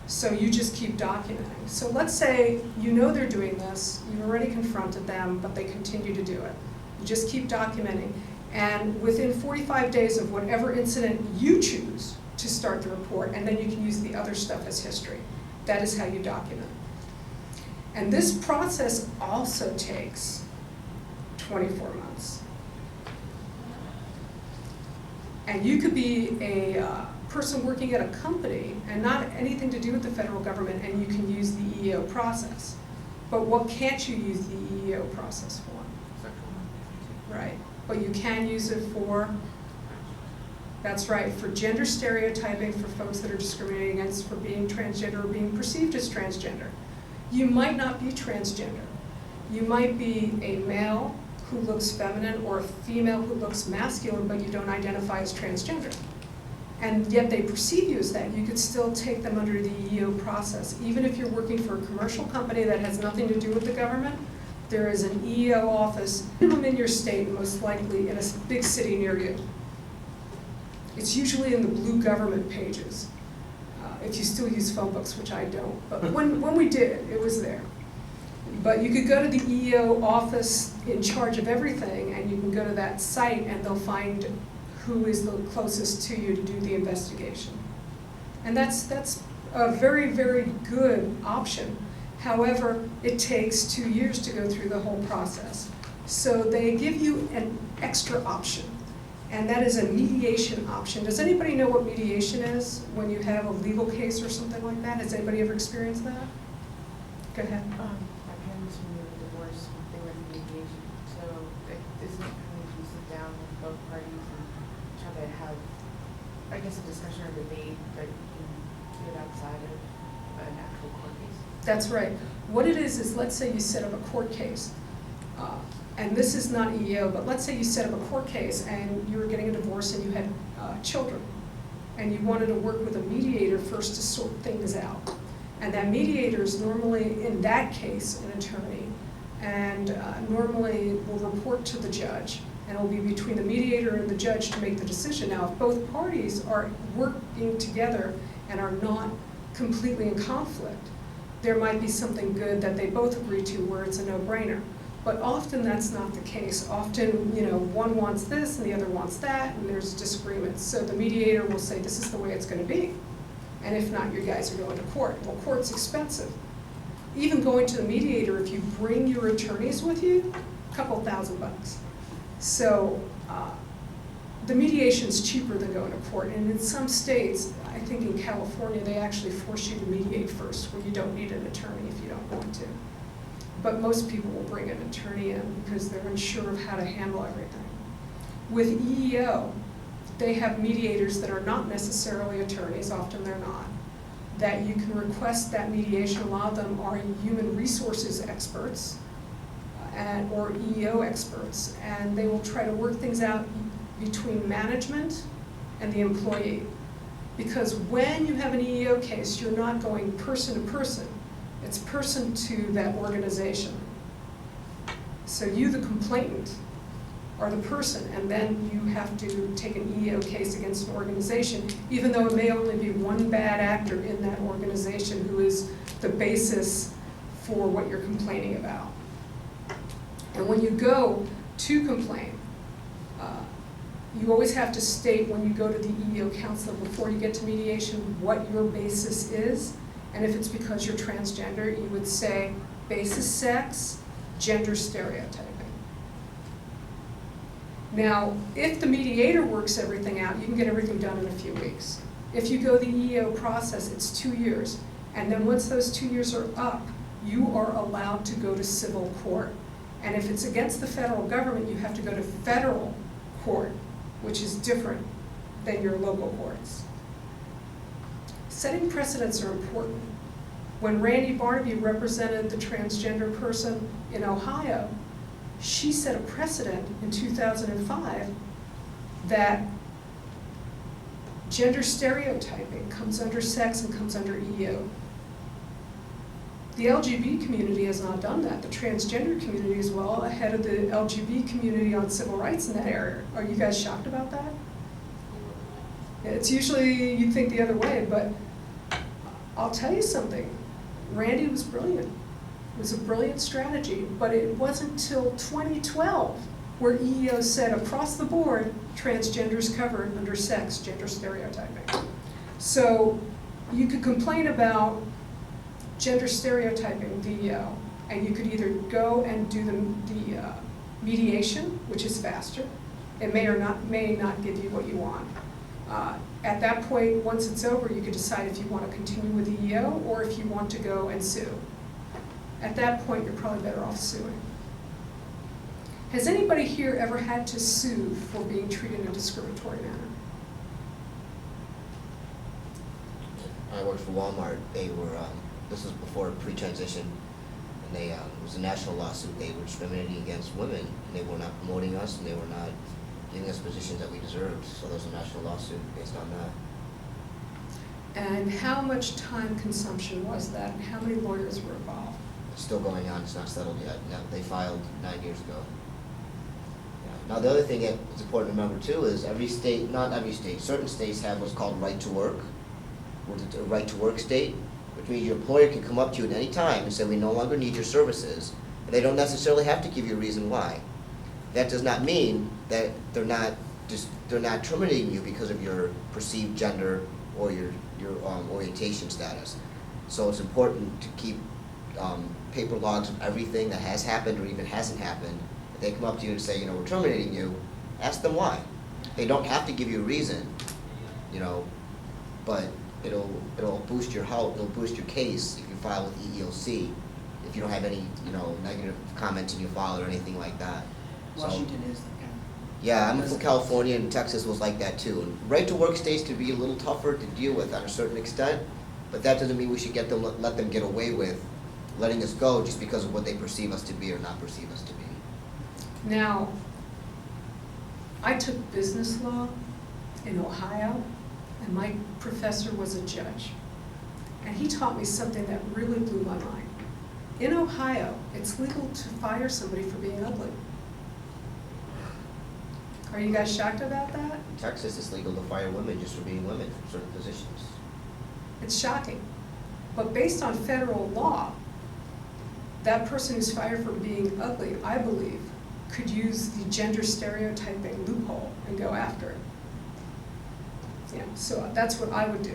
So you just keep documenting. So let's say you know they're doing this, you've already confronted them, but they continue to do it. You just keep documenting. And within 45 days of whatever incident you choose to start the report, and then you can use the other stuff as history. That is how you document. And this process also takes 24 months. And you could be a person working at a company and not anything to do with the federal government, and you can use the EEO process. But what can't you use the EEO process for? Sexual. Right, but you can use it for, that's right, for gender stereotyping, for folks that are discriminated against for being transgender or being perceived as transgender. You might not be transgender. You might be a male who looks feminine or a female who looks masculine, but you don't identify as transgender. And yet they perceive you as that. You could still take them under the EEO process. Even if you're working for a commercial company that has nothing to do with the government, there is an EEO office minimum in your state, most likely in a big city near you. It's usually in the blue government pages, if you still use phone books, which I don't. But when we did, it was there. But you could go to the EEO office in charge of everything, and you can go to that site, and they'll find who is the closest to you to do the investigation. And that's a very, very good option. However, it takes 2 years to go through the whole process. So they give you an extra option, and that is a mediation option. Does anybody know what mediation is when you have a legal case or something like that? Has anybody ever experienced that? Go ahead. My parents were divorced, they went to mediation, so isn't it kind of you sit down with both parties and try to have, I guess, a discussion or debate, but you can do it outside of an actual court case? That's right. What it is let's say you set up a court case, and this is not EEO, but let's say you set up a court case and you were getting a divorce and you had children, and you wanted to work with a mediator first to sort things out. And that mediator is normally, in that case, an attorney, and normally will report to the judge, and it will be between the mediator and the judge to make the decision. Now, if both parties are working together and are not completely in conflict, there might be something good that they both agree to where it's a no-brainer. But often that's not the case. Often, one wants this and the other wants that, and there's disagreements. So the mediator will say, this is the way it's going to be. And if not, you guys are going to court. Well, court's expensive. Even going to the mediator, if you bring your attorneys with you, a couple $1,000. So the mediation's cheaper than going to court. And in some states, I think in California, they actually force you to mediate first, where you don't need an attorney if you don't want to. But most people will bring an attorney in because they're unsure of how to handle everything. With EEO, they have mediators that are not necessarily attorneys, often they're not, that you can request that mediation. A lot of them are human resources experts or EEO experts, and they will try to work things out between management and the employee. Because when you have an EEO case, you're not going person to person, it's person to that organization. So you, the complainant, are the person, and then you have to take an EEO case against an organization, even though it may only be one bad actor in that organization who is the basis for what you're complaining about. And when you go to complain, you always have to state when you go to the EEO counselor before you get to mediation what your basis is. And if it's because you're transgender, you would say basis sex, gender stereotyping. Now, if the mediator works everything out, you can get everything done in a few weeks. If you go the EEO process, it's 2 years. And then once those 2 years are up, you are allowed to go to civil court. And if it's against the federal government, you have to go to federal court, which is different than your local courts. Setting precedents are important. When Randy Barnaby represented the transgender person in Ohio, she set a precedent in 2005 that gender stereotyping comes under sex and comes under EEO. The LGBT community has not done that. The transgender community is well ahead of the LGBT community on civil rights in that area. Are you guys shocked about that? It's usually, you'd think the other way, but I'll tell you something. Randy was brilliant. It was a brilliant strategy, but it wasn't until 2012 where EEO said across the board, transgenders covered under sex, gender stereotyping. So you could complain about gender stereotyping, DEO, and you could either go and do the mediation, which is faster. It may not give you what you want. At that point, once it's over, you could decide if you want to continue with EEO or if you want to go and sue. At that point, you're probably better off suing. Has anybody here ever had to sue for being treated in a discriminatory manner? I worked for Walmart. They were, this was before pre-transition, and they, it was a national lawsuit. They were discriminating against women, and they were not promoting us, and they were not giving us positions that we deserved. So there was a national lawsuit based on that. And how much time consumption was that, and how many lawyers were involved? It's still going on. It's not settled yet. No, they filed 9 years ago. Yeah. Now the other thing that's important to remember too is every state, not every state, certain states have what's called right to work, or the right to work state, which means your employer can come up to you at any time and say, we no longer need your services, and they don't necessarily have to give you a reason why. That does not mean that they're not terminating you because of your perceived gender or your orientation status. So it's important to keep paper logs of everything that has happened or even hasn't happened. If they come up to you and say, we're terminating you, ask them why. They don't have to give you a reason, but it'll boost your health, it'll boost your case if you file with EEOC, if you don't have any, negative comments in your file or anything like that. Washington is the kind. Yeah, I'm from California, and Texas was like that too. And right to work states can be a little tougher to deal with on a certain extent, but that doesn't mean we should let them get away with letting us go just because of what they perceive us to be or not perceive us to be. Now, I took business law in Ohio, and my professor was a judge. And he taught me something that really blew my mind. In Ohio, it's legal to fire somebody for being ugly. Are you guys shocked about that? In Texas, it's legal to fire women just for being women for certain positions. It's shocking. But based on federal law, that person who's fired for being ugly, I believe, could use the gender stereotyping loophole and go after it. So that's what I would do.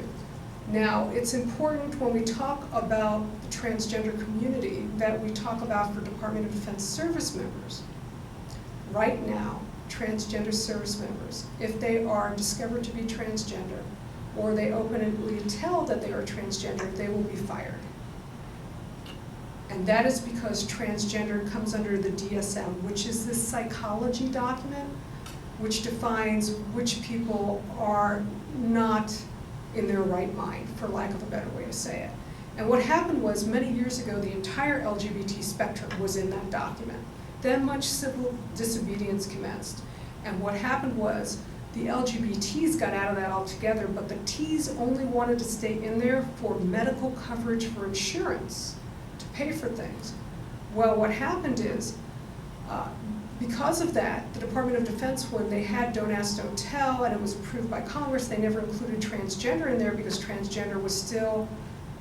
Now, it's important when we talk about the transgender community that we talk about for Department of Defense service members. Right now, transgender service members, if they are discovered to be transgender or they openly tell that they are transgender, they will be fired. And that is because transgender comes under the DSM, which is this psychology document which defines which people are not in their right mind, for lack of a better way to say it. And what happened was, many years ago, the entire LGBT spectrum was in that document. Then much civil disobedience commenced. And what happened was, the LGBTs got out of that altogether, but the Ts only wanted to stay in there for medical coverage for insurance, to pay for things. Well, what happened is, because of that, the Department of Defense, when they had Don't Ask, Don't Tell, and it was approved by Congress, they never included transgender in there because transgender was still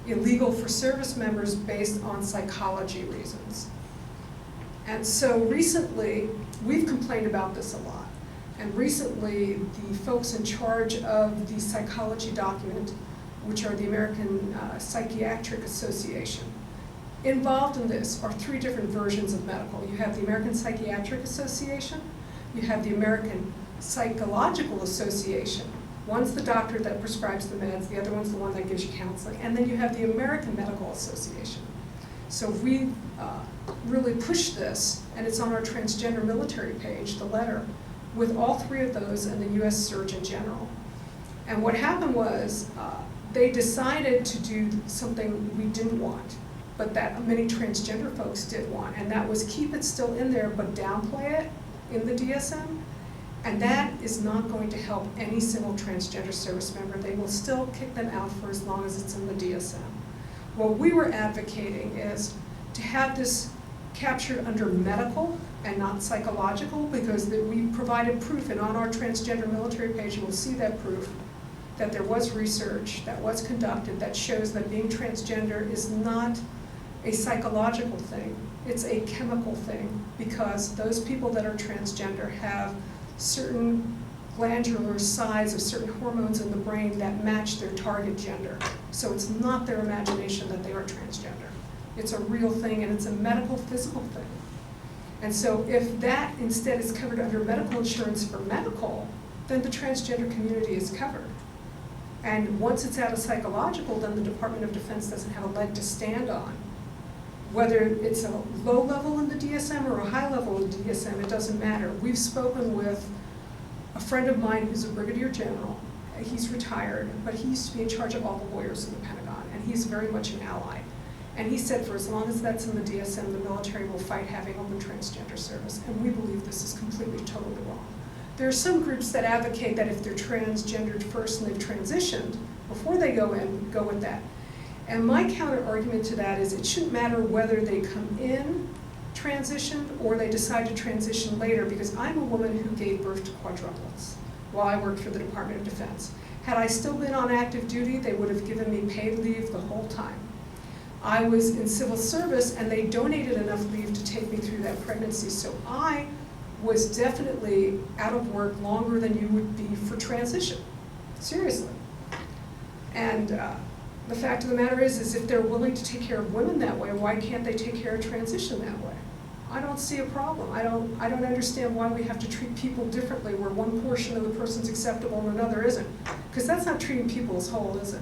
illegal for service members based on psychology reasons. And so recently, we've complained about this a lot. And recently, the folks in charge of the psychology document, which are the American Psychiatric Association, involved in this are 3 different versions of medical. You have the American Psychiatric Association, you have the American Psychological Association. One's the doctor that prescribes the meds, the other one's the one that gives you counseling, and then you have the American Medical Association. So we really pushed this, and it's on our transgender military page, the letter, with all 3 of those and the US Surgeon General. And what happened was, they decided to do something we didn't want, but that many transgender folks did want, and that was keep it still in there, but downplay it in the DSM. And that is not going to help any single transgender service member. They will still kick them out for as long as it's in the DSM. What we were advocating is to have this captured under medical and not psychological, because we provided proof, and on our transgender military page you will see that proof, that there was research that was conducted that shows that being transgender is not a psychological thing, it's a chemical thing, because those people that are transgender have certain glandular size of certain hormones in the brain that match their target gender. So it's not their imagination that they are transgender. It's a real thing, and it's a medical, physical thing. And so if that instead is covered under medical insurance for medical, then the transgender community is covered. And once it's out of psychological, then the Department of Defense doesn't have a leg to stand on. Whether it's a low level in the DSM or a high level in the DSM, it doesn't matter. We've spoken with a friend of mine who's a brigadier general. He's retired, but he used to be in charge of all the lawyers in the Pentagon, and he's very much an ally. And he said for as long as that's in the DSM, the military will fight having open transgender service, and we believe this is completely, totally wrong. There are some groups that advocate that if they're transgendered first and they've transitioned, before they go in, go with that. And my counter argument to that is it shouldn't matter whether they come in transitioned or they decide to transition later, because I'm a woman who gave birth to quadruplets while I worked for the Department of Defense. Had I still been on active duty, they would have given me paid leave the whole time. I was in civil service and they donated enough leave to take me through that pregnancy, so I was definitely out of work longer than you would be for transition, seriously. And the fact of the matter is if they're willing to take care of women that way, why can't they take care of transition that way? I don't see a problem. I don't understand why we have to treat people differently where one portion of the person's acceptable and another isn't. Because that's not treating people as whole, is it?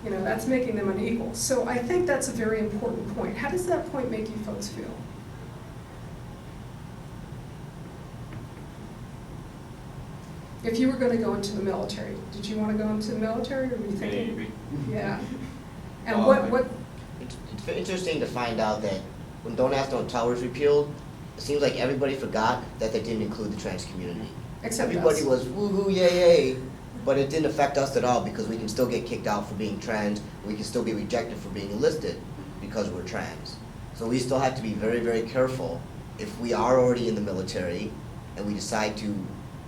You know, that's making them unequal. So I think that's a very important point. How does that point make you folks feel? If you were going to go into the military, did you want to go into the military, or were you thinking? Maybe. Yeah. And what? It's interesting to find out that when Don't Ask, Don't Tell was repealed, it seems like everybody forgot that they didn't include the trans community. Except Everybody us. was woohoo, yay, yay, but it didn't affect us at all because we can still get kicked out for being trans. We can still be rejected for being enlisted because we're trans. So we still have to be very, very careful if we are already in the military and we decide to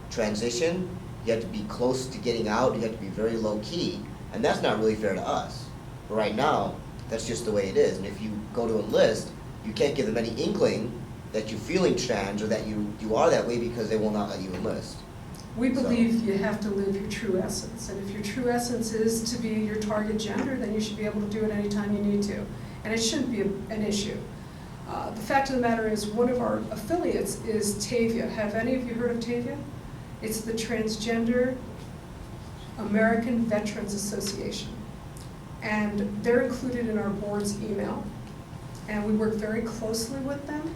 transition. You have to be close to getting out. You have to be very low key, and that's not really fair to us. But right now, that's just the way it is. And if you go to enlist, you can't give them any inkling that you're feeling trans or that you are that way because they will not let you enlist. We believe you have to live your true essence, and if your true essence is to be your target gender, then you should be able to do it anytime you need to, and it shouldn't be an issue. The fact of the matter is, one of our affiliates is TAVIA. Have any of you heard of TAVIA? It's the Transgender American Veterans Association, and they're included in our board's email, and we work very closely with them,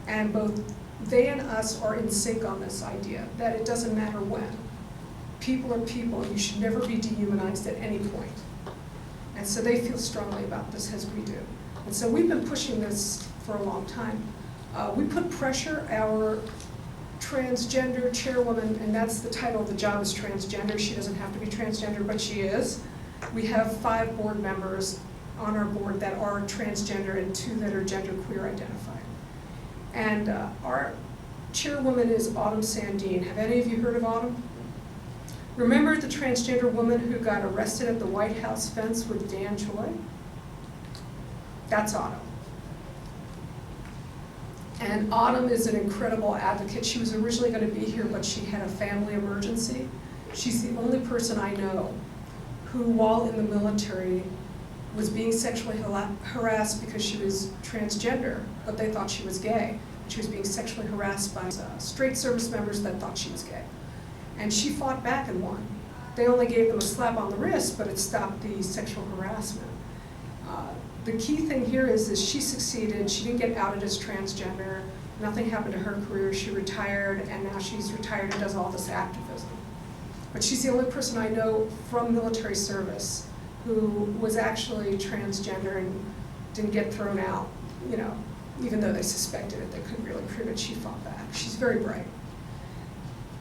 and both they and us are in sync on this idea that it doesn't matter when. People are people, and you should never be dehumanized at any point. And so they feel strongly about this, as we do. And so we've been pushing this for a long time. We put pressure, our transgender chairwoman, and that's the title of the job, is transgender. She doesn't have to be transgender, but she is. We have 5 board members on our board that are transgender and 2 that are genderqueer identified. And our chairwoman is Autumn Sandine. Have any of you heard of Autumn? Remember the transgender woman who got arrested at the White House fence with Dan Choi? That's Autumn. And Autumn is an incredible advocate. She was originally going to be here, but she had a family emergency. She's the only person I know who, while in the military, was being sexually harassed because she was transgender, but they thought she was gay. She was being sexually harassed by straight service members that thought she was gay. And she fought back and won. They only gave them a slap on the wrist, but it stopped the sexual harassment. The key thing here is she succeeded. She didn't get outed as transgender. Nothing happened to her career. She retired, and now she's retired and does all this activism. But she's the only person I know from military service who was actually transgender and didn't get thrown out, you know, even though they suspected it. They couldn't really prove it. She fought back. She's very bright.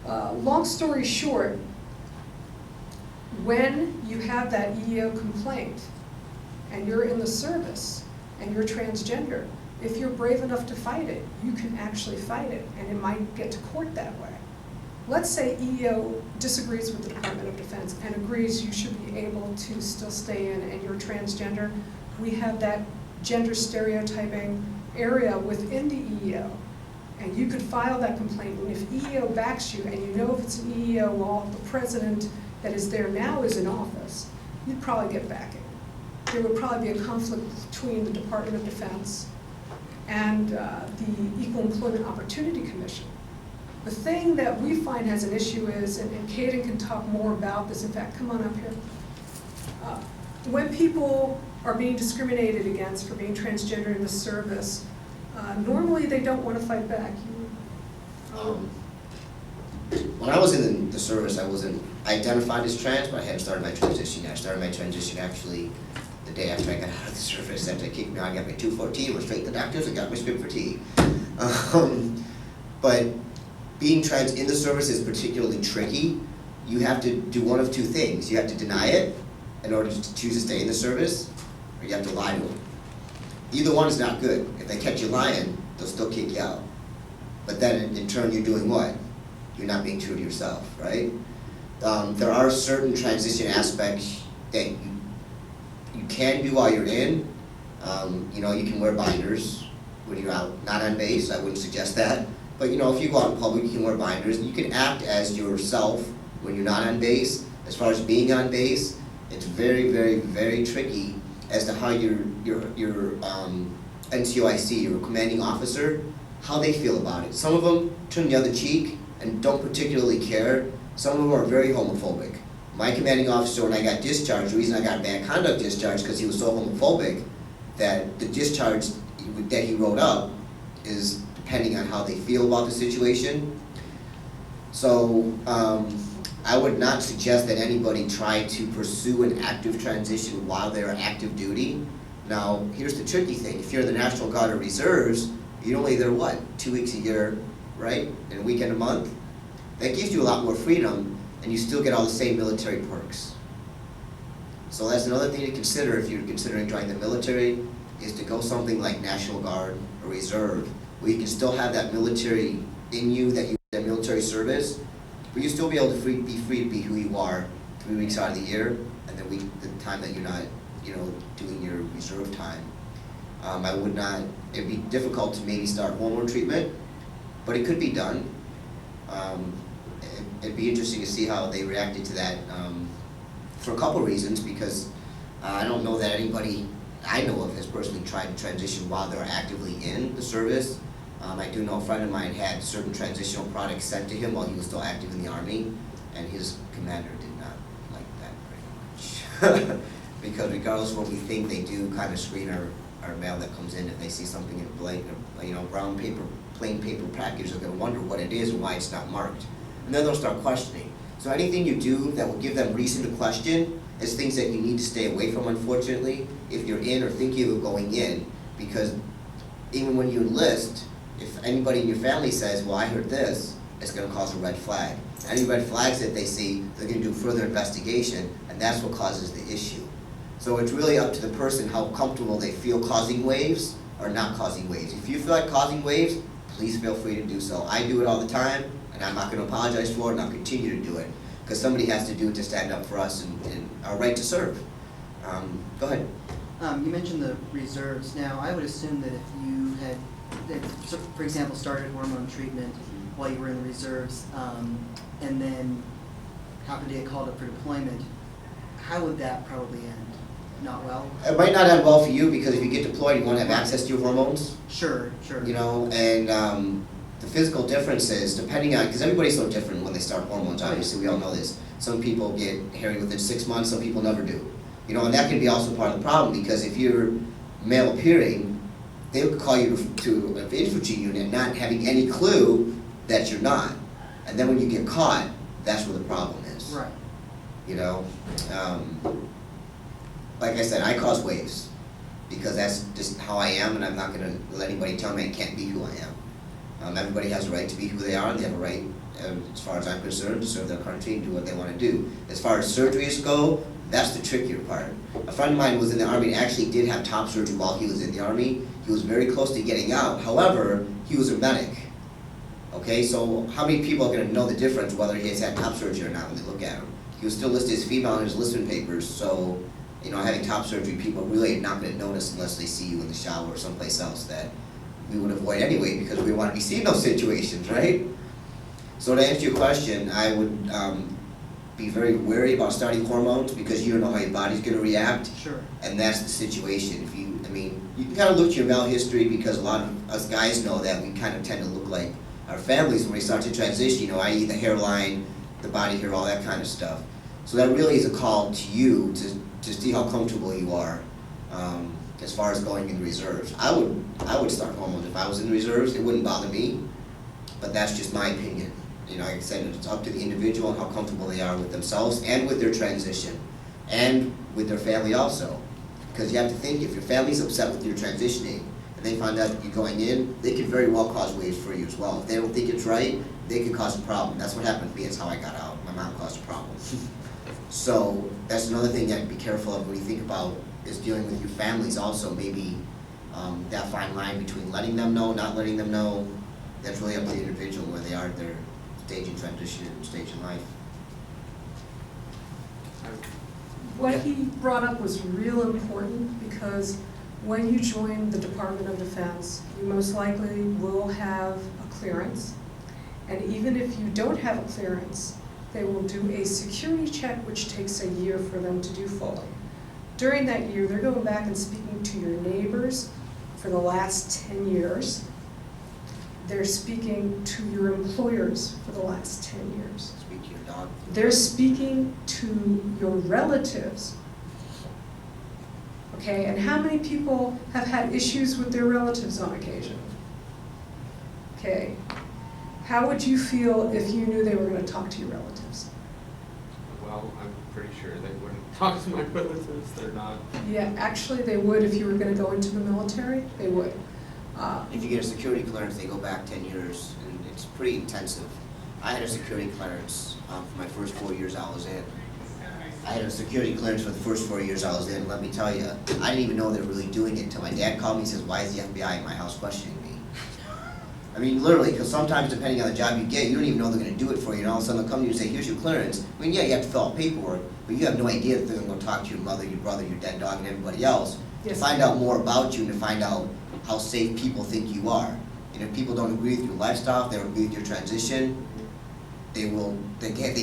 Long story short, when you have that EEO complaint and you're in the service and you're transgender, if you're brave enough to fight it, you can actually fight it, and it might get to court that way. Let's say EEO disagrees with the Department of Defense and agrees you should be able to still stay in and you're transgender. We have that gender stereotyping area within the EEO. And you could file that complaint, and if EEO backs you, and you know if it's an EEO while the president that is there now is in office, you'd probably get backing. There would probably be a conflict between the Department of Defense and the Equal Employment Opportunity Commission. The thing that we find has an issue is, and Kaiden can talk more about this, in fact, come on up here. When people are being discriminated against for being transgender in the service, normally they don't want to fight back. When I was in the service, I wasn't identified as trans, but I hadn't started my transition. I started my transition actually the day after I got out of the service. After they kicked me out, I got my 214, went straight to the doctors, and got my script for T. But being trans in the service is particularly tricky. You have to do one of two things. You have to deny it in order to choose to stay in the service, or you have to lie to them. Either one is not good. If they catch you lying, they'll still kick you out. But then in turn, you're doing what? You're not being true to yourself, right? There are certain transition aspects that you can do while you're in. You know, you can wear binders when you're out, not on base. I wouldn't suggest that. But you know, if you go out in public, you can wear binders. You can act as yourself when you're not on base. As far as being on base, it's very, very, very tricky as to how your NCOIC, your commanding officer, how they feel about it. Some of them turn the other cheek and don't particularly care. Some of them are very homophobic. My commanding officer, when I got discharged, the reason I got bad conduct discharge because he was so homophobic that the discharge that he wrote up is depending on how they feel about the situation. So I would not suggest that anybody try to pursue an active transition while they're active duty. Now, here's the tricky thing. If you're in the National Guard or Reserves, you're only there, what, 2 weeks a year, right? And a weekend a month? That gives you a lot more freedom, and you still get all the same military perks. So that's another thing to consider if you're considering joining the military, is to go something like National Guard or Reserve, where you can still have that military in you, that military service, but you still be able to be free to be who you are 3 weeks out of the year, and then the time that you're not, you know, doing your reserve time. I would not. It'd be difficult to maybe start hormone treatment, but it could be done. It'd be interesting to see how they reacted to that for a couple reasons, because I don't know that anybody I know of has personally tried to transition while they're actively in the service. I do know a friend of mine had certain transitional products sent to him while he was still active in the Army, and his commander did not like that very much. Because regardless of what we think, they do kind of screen our mail that comes in. If they see something in brown paper, plain paper package, they're going to wonder what it is and why it's not marked. And then they'll start questioning. So anything you do that will give them reason to question is things that you need to stay away from, unfortunately, if you're in or thinking of going in. Because even when you enlist, if anybody in your family says, well, I heard this, it's going to cause a red flag. Any red flags that they see, they're going to do further investigation, and that's what causes the issue. So it's really up to the person how comfortable they feel causing waves or not causing waves. If you feel like causing waves, please feel free to do so. I do it all the time, and I'm not going to apologize for it, and I'll continue to do it. because somebody has to do it to stand up for us and our right to serve. Go ahead. You mentioned the reserves. Now, I would assume that if you had, so, for example, started hormone treatment while you were in the reserves, and then happened to get called up for deployment, how would that probably end? Not well? It might not end well for you, because if you get deployed, you want to have access to your hormones. Sure, sure. You know, and the physical differences, depending on, because everybody's so different when they start hormones, obviously, we all know this. Some people get hairy within 6 months, some people never do. You know, and that can be also part of the problem, because if you're male appearing, they could call you to an infantry unit not having any clue that you're not. And then when you get caught, that's where the problem is. Right. You know, like I said, I cause waves, because that's just how I am, and I'm not gonna let anybody tell me I can't be who I am. Everybody has a right to be who they are, and they have a right, as far as I'm concerned, to serve their country and do what they wanna do. As far as surgeries go, that's the trickier part. A friend of mine was in the Army and actually did have top surgery while he was in the Army. He was very close to getting out, however, he was a medic. Okay, so how many people are gonna know the difference whether he has had top surgery or not when they look at him? He was still listed as female in his enlistment papers, so, you know, having top surgery, people really are not gonna notice unless they see you in the shower or someplace else that we would avoid anyway, because we wanna be seen in those situations, right? So to answer your question, I would be very wary about starting hormones, because you don't know how your body's gonna react. Sure. And that's the situation. If you, I mean, you can kind of look to your male history, because a lot of us guys know that we kind of tend to look like our families when we start to transition, you know, i.e. the hairline, the body hair, all that kind of stuff. So that really is a call to you to see how comfortable you are as far as going in reserves. I would start hormones if I was in the reserves. It wouldn't bother me, but that's just my opinion. You know, like I said, it's up to the individual and how comfortable they are with themselves and with their transition, and with their family also. Because you have to think, if your family's upset with your transitioning, and they find out that you're going in, they could very well cause waves for you as well. If they don't think it's right, they could cause a problem. That's what happened to me, that's how I got out. My mom caused a problem. So, that's another thing you have to be careful of when you think about, is dealing with your families also, maybe that fine line between letting them know, not letting them know. That's really up to the individual where they are at their stage in transition and stage in life. What he brought up was real important, because when you join the Department of Defense, you most likely will have a clearance. And even if you don't have a clearance, they will do a security check, which takes a year for them to do fully. During that year, they're going back and speaking to your neighbors for the last 10 years. They're speaking to your employers for the last 10 years. Speak to your dog. They're speaking to your relatives. Okay, and how many people have had issues with their relatives on occasion? Okay, how would you feel if you knew they were going to talk to your relatives? Well, I'm pretty sure they wouldn't talk to my relatives, they're not. Yeah, actually they would. If you were going to go into the military, they would. If you get a security clearance, they go back 10 years, and it's pretty intensive. I had a security clearance for my first 4 years I was in. I had a security clearance for the first 4 years I was in. Let me tell you, I didn't even know they were really doing it until my dad called me and says, "Why is the FBI in my house questioning me?" I mean, literally, because sometimes depending on the job you get, you don't even know they're going to do it for you, and all of a sudden they'll come to you and say, "Here's your clearance." I mean, yeah, you have to fill out paperwork, but you have no idea that they're going to go talk to your mother, your brother, your dead dog, and everybody else to Yes. find out more about you and to find out how safe people think you are. And if people don't agree with your lifestyle, if they don't agree with your transition, they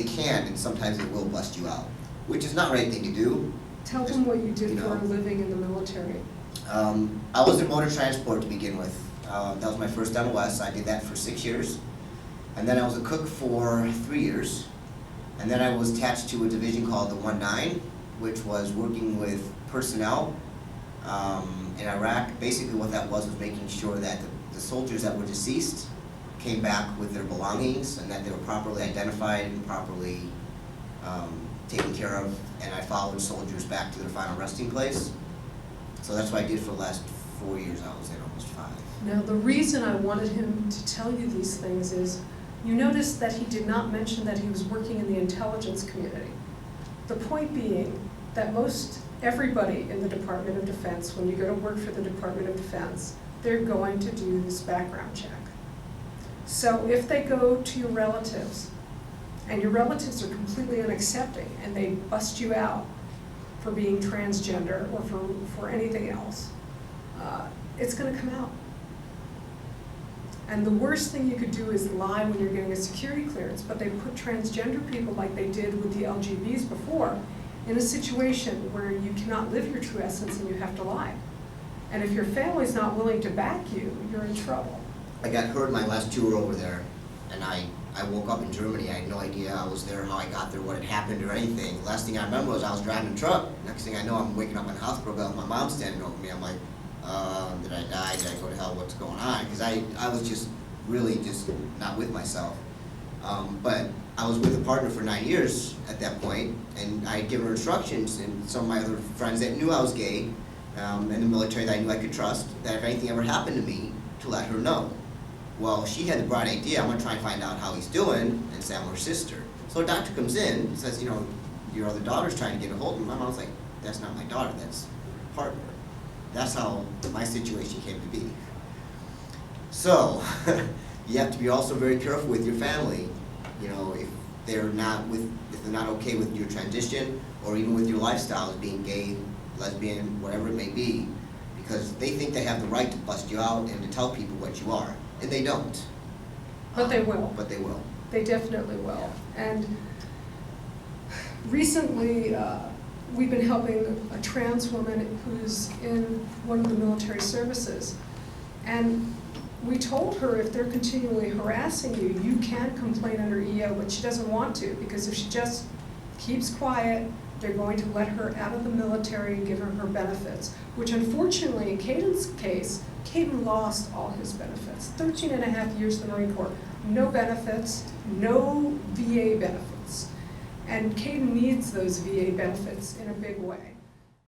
can, and sometimes they will bust you out, which is not the right thing to do. Tell them what you did You for know. a living in the military. I was in motor transport to begin with. That was my first MOS. I did that for 6 years. And then I was a cook for 3 years. And then I was attached to a division called the 19, which was working with personnel in Iraq. Basically what that was making sure that the soldiers that were deceased came back with their belongings, and that they were properly identified and properly taken care of. And I followed soldiers back to their final resting place. So that's what I did for the last 4 years I was in, almost 5. Now, the reason I wanted him to tell you these things is, you notice that he did not mention that he was working in the intelligence community. The point being that everybody in the Department of Defense, when you go to work for the Department of Defense, they're going to do this background check. So if they go to your relatives and your relatives are completely unaccepting, and they bust you out for being transgender or for anything else, it's gonna come out. And the worst thing you could do is lie when you're getting a security clearance, but they put transgender people, like they did with the LGBs before, in a situation where you cannot live your true essence and you have to lie. And if your family's not willing to back you, you're in trouble. I got hurt my last tour over there, and I woke up in Germany. I had no idea I was there, how I got there, what had happened or anything. Last thing I remember was I was driving a truck. Next thing I know, I'm waking up in a hospital bed with my mom standing over me. I'm like, did I die? Did I go to hell? What's going on? Because I was just really just not with myself. But I was with a partner for 9 years at that point, and I had given her instructions, and some of my other friends that knew I was gay, in the military that I knew I could trust, that if anything ever happened to me, to let her know. Well, she had the bright idea, I'm gonna try and find out how he's doing, and say I'm her sister. So a doctor comes in and says, you know, your other daughter's trying to get a hold of him. My mom's like, that's not my daughter, that's her partner. That's how my situation came to be. So, you have to be also very careful with your family. You know, if they're not okay with your transition, or even with your lifestyle as being gay, lesbian, whatever it may be, because they think they have the right to bust you out and to tell people what you are, and they don't. But they will. But they will. They definitely will. And recently, we've been helping a trans woman who's in one of the military services. And we told her, if they're continually harassing you, you can complain under EO, but she doesn't want to, because if she just keeps quiet, they're going to let her out of the military and give her her benefits, which unfortunately, in Kaiden's case, Kaiden lost all his benefits. 13 and a half years in the Marine Corps, no benefits, no VA benefits. And Kaiden needs those VA benefits in a big way.